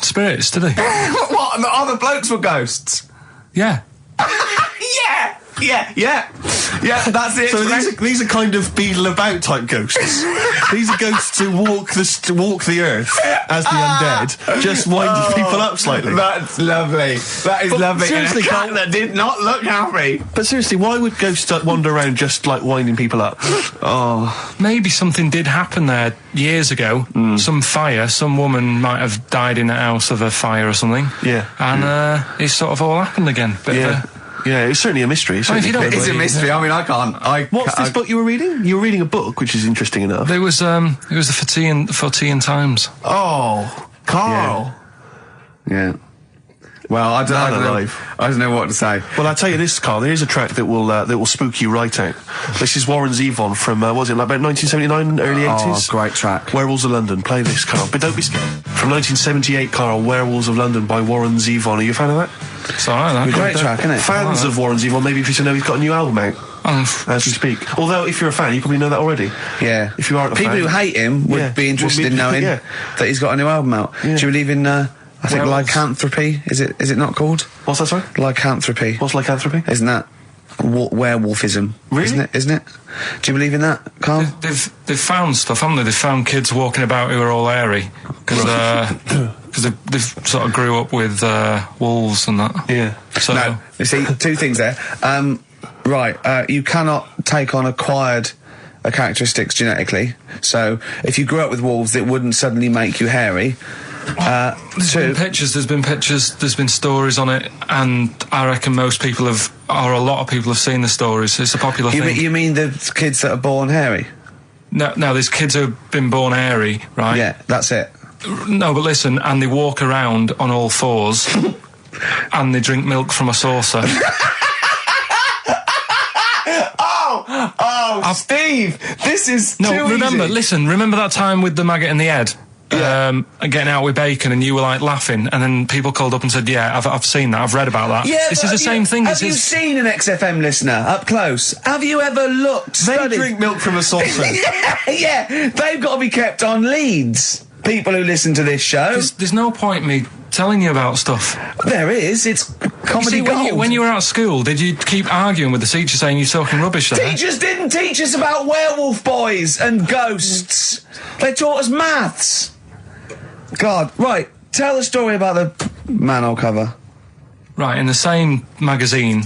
spirits, do they? What? And the other blokes were ghosts? Yeah. Yeah, that's it. So these are kind of beetle about type ghosts. These are ghosts who walk the earth as the undead, just winding people up slightly. That's lovely. That is lovely. Seriously, and a cat that did not look happy. But seriously, why would ghosts wander around just like winding people up? Oh, maybe something did happen there years ago. Some fire. Some woman might have died in a house of a fire or something. Yeah. And it's sort of all happened again. Yeah, it's certainly a mystery. If you don't it's a mystery. I mean, I can't. What's this book you were reading? You were reading a book, which is interesting enough. It was the For Tea and Times. Oh, Carl. Yeah. Well, I don't know what to say. Well, I'll tell you this, Carl. There is a track that will spook you right out. This is Warren Zevon from was it like about 1979, early 80s? Oh, great track. Werewolves of London. Play this, Carl. But don't be scared. From 1978, Carl. Werewolves of London by Warren Zevon. Are you a fan of that? It's alright, that. Great track, isn't it? Fans of Warren Zevon, maybe if you should know he's got a new album out. As we speak. Although, if you're a fan, you probably know that already. Yeah. If you aren't a People fan, who hate him would be interested in knowing that he's got a new album out. Yeah. Do you believe in, I think, lycanthropy? Is it not called? What's that, sorry? Lycanthropy. What's lycanthropy? Isn't that werewolfism? Really? Isn't it? Do you believe in that, Carl? They've found stuff, haven't they? They've found kids walking about who are all hairy. Because they've sort of grew up with wolves and that. Yeah. So no, you see, 2 things there. You cannot take on acquired characteristics genetically. So if you grew up with wolves, it wouldn't suddenly make you hairy. There's been pictures, there's been stories on it, and I reckon a lot of people have seen the stories. It's a popular thing. You mean the kids that are born hairy? No, there's kids who have been born hairy, right? Yeah, that's it. No, but listen, and they walk around on all 4s, and they drink milk from a saucer. Steve, this is too easy. Remember that time with the maggot in the head? Yeah. Getting out with bacon, and you were like laughing, and then people called up and said, yeah, I've seen that, I've read about that. Yeah, this is the same thing. Have you seen an XFM listener up close? Have you ever looked? They drink milk from a saucer. Yeah, they've got to be kept on leads. People who listen to this show. There's no point me telling you about stuff. There is. It's comedy See, gold. when you were out of school, did you keep arguing with the teacher saying you're talking rubbish there? Teachers didn't teach us about werewolf boys and ghosts. They taught us maths. God, right. Tell the story about the manhole cover. Right, in the same magazine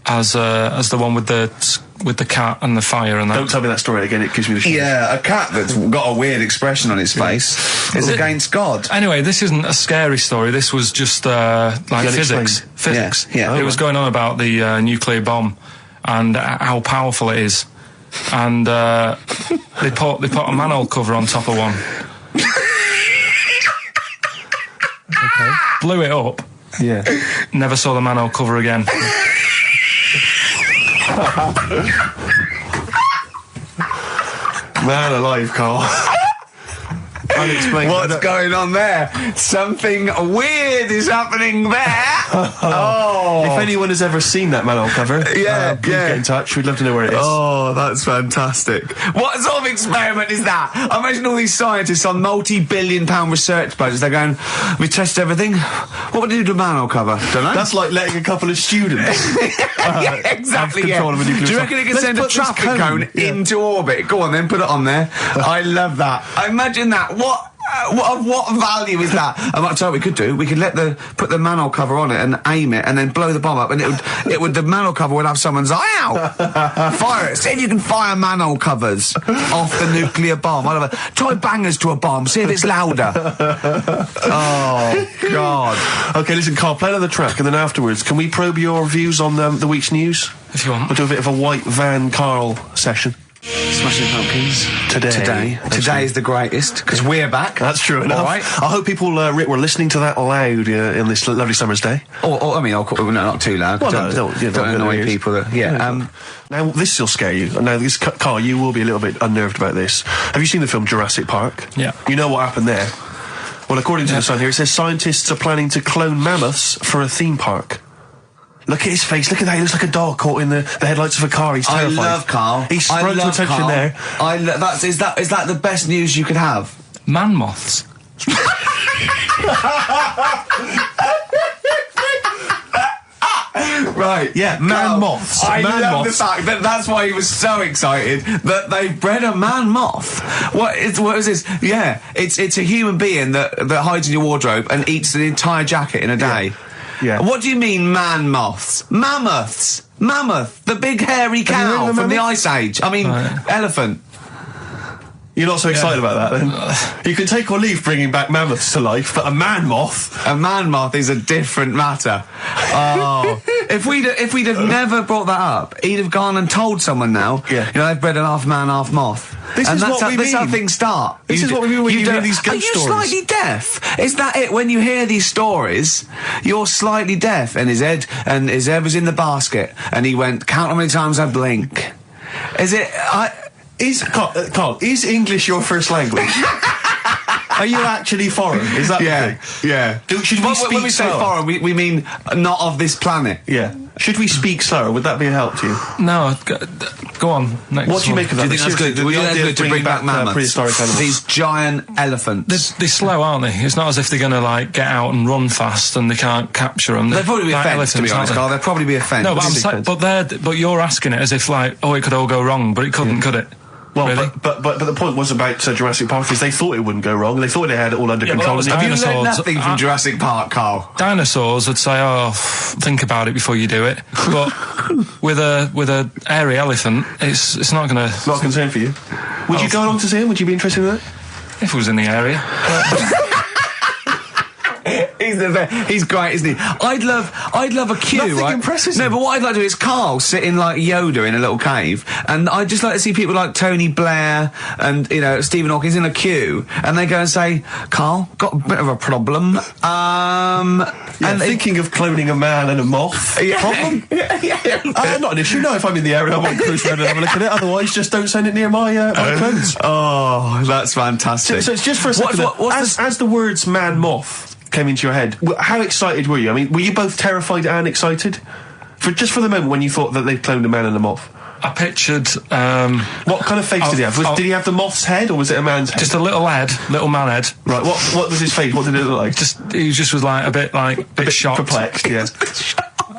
as the one with the cat and the fire and that. Don't tell me that story again, it gives me the shivers. Yeah, a cat that's got a weird expression on its face is against God. Anyway, this isn't a scary story. This was just like physics. Physics. Yeah. It was going on about the nuclear bomb and how powerful it is. And they put a manhole cover on top of one. Okay. Blew it up. Yeah. Never saw the manhole cover again. Man alive, Carl. Unexplained. What's going on there? Something weird is happening there. Oh. If anyone has ever seen that manhole cover, please get in touch. We'd love to know where it is. Oh, that's fantastic. What sort of experiment is that? I imagine all these scientists on multi-billion-pound research budgets, they're going, we test everything. What would you do to a manhole cover? Don't know. That's like letting a couple of students exactly, have control of a nuclear Do you reckon it can send a traffic cone into orbit? Go on then, put it on there. I love that. Imagine that. What value is that? I might tell you what we could do. We could put the manhole cover on it and aim it, and then blow the bomb up, and the manhole cover would have someone's eye out. Fire it. See if you can fire manhole covers off the nuclear bomb. I don't know. Try bangers to a bomb. See if it's louder. Oh God. Okay, listen, Carl, play another track, and then afterwards, can we probe your views on the week's news? If you want. We'll do a bit of a white van Carl session. Smashing Pumpkins. Today is the greatest, because we're back. That's true enough. All right. I hope people, Rick, were listening to that loud in this lovely summer's day. No, not too loud. Well, don't annoy people. Now, this will scare you. Now, Carl, you will be a little bit unnerved about this. Have you seen the film Jurassic Park? Yeah. You know what happened there? Well, according to the Sun here, it says scientists are planning to clone mammoths for a theme park. Look at his face. Look at that. He looks like a dog caught in the headlights of a car. He's terrified. I love Carl. He's sprung to attention Carl. there. Is that the best news you could have? Man moths. Right. Yeah, Carl, moths. I Man love moths. the fact that that's why he was so excited that they bred a man moth. What is this? Yeah, it's a human being that hides in your wardrobe and eats an entire jacket in a day. Yeah. What do you mean, man moths? Mammoths. Mammoth, the big hairy cow from the Ice Age. I mean, elephant. You're not so excited about that, then? You can take or leave bringing back mammoths to life, but a man moth... A man moth is a different matter. Oh. If we'd have never brought that up, he'd have gone and told someone now, they've bred an half man, half moth. This is how things start. This is what we mean when you hear these ghost stories. Are you slightly deaf? Is that it? When you hear these stories, you're slightly deaf. And his head was in the basket, and he went, count how many times I blink. Is it... Carl, is English your first language? Are you actually foreign? Is that the thing? Yeah. Should we speak when we say slower? foreign, we mean not of this planet. Yeah. Should we speak slower? Would that be a help to you? No, go on. Next What do you one. make of that? Do you think that's good? Would you think that's good to bring back mammoths? Prehistoric animals. These giant elephants. They're slow, aren't they? It's not as if they're going to get out and run fast and they can't capture them. They'd probably be a Like fence, to be elephants, honest, aren't Carl. They'd probably be a fence. No, but you're asking it as if it could all go wrong, but it couldn't, could it? Well, really? but the point was about Jurassic Park is they thought it wouldn't go wrong. They thought they had it all under control. Well, Have you learned dinosaurs. nothing from Jurassic Park, Carl? Dinosaurs would say, think about it before you do it. But with a hairy elephant, it's not going to... Not a concern for you. Would you go along to see him? Would you be interested in that? If it was in the area. He's great, isn't he? I'd love a queue, Nothing right? impresses No, him. but what I'd like to do is Carl sitting like Yoda in a little cave, and I'd just like to see people like Tony Blair and Stephen Hawkins in a queue, and they go and say, "Carl, got a bit of a problem." And thinking of cloning a man and a moth. Problem? Not an issue. No, if I'm in the area, I won't cruise around and have a look at it. Otherwise, just don't send it near my clothes. Oh, that's fantastic. So it's just for a second. As the words "man moth" came into your head, how excited were you? I mean, were you both terrified and excited? For the moment when you thought that they'd cloned a man and a moth? I pictured What kind of face did he have? Did he have the moth's head, or was it a man's head? just a little man head. Right. What was his face? What did it look like? He just was like a bit shocked, perplexed. Yeah.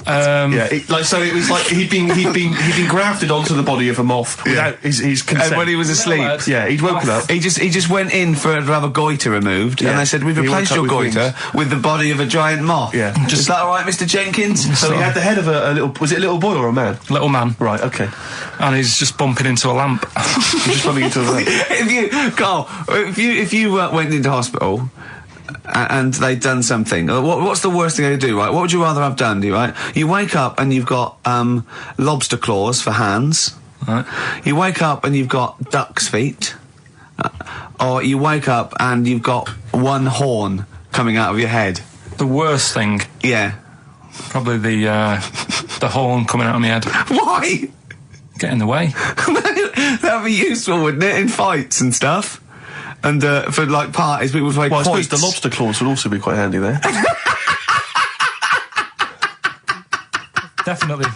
It was like he'd been grafted onto the body of a moth without his consent. And when he was asleep, yeah, he'd woken up. he just went in to have a goiter removed, and they said, "We've He replaced woke your up with goiter with the body of a giant moth." Yeah. Is that all right, Mr. Jenkins? So he had the head of a little. Was it a little boy or a man? little man, Right. Okay. and he's just bumping into a lamp. Just bumping into a lamp. If you went into hospital and they'd done something, what's the worst thing they do, right? What would you rather have done, right? You wake up and you've got lobster claws for hands. Right. You wake up and you've got duck's feet. Or you wake up and you've got one horn coming out of your head. The worst thing, Yeah. probably the horn coming out of my head. Why? Get in the way. That'd be useful, wouldn't it, in fights and stuff? And for like parties, people would play Well, I suppose quoits. the lobster claws would also be quite handy there. Definitely.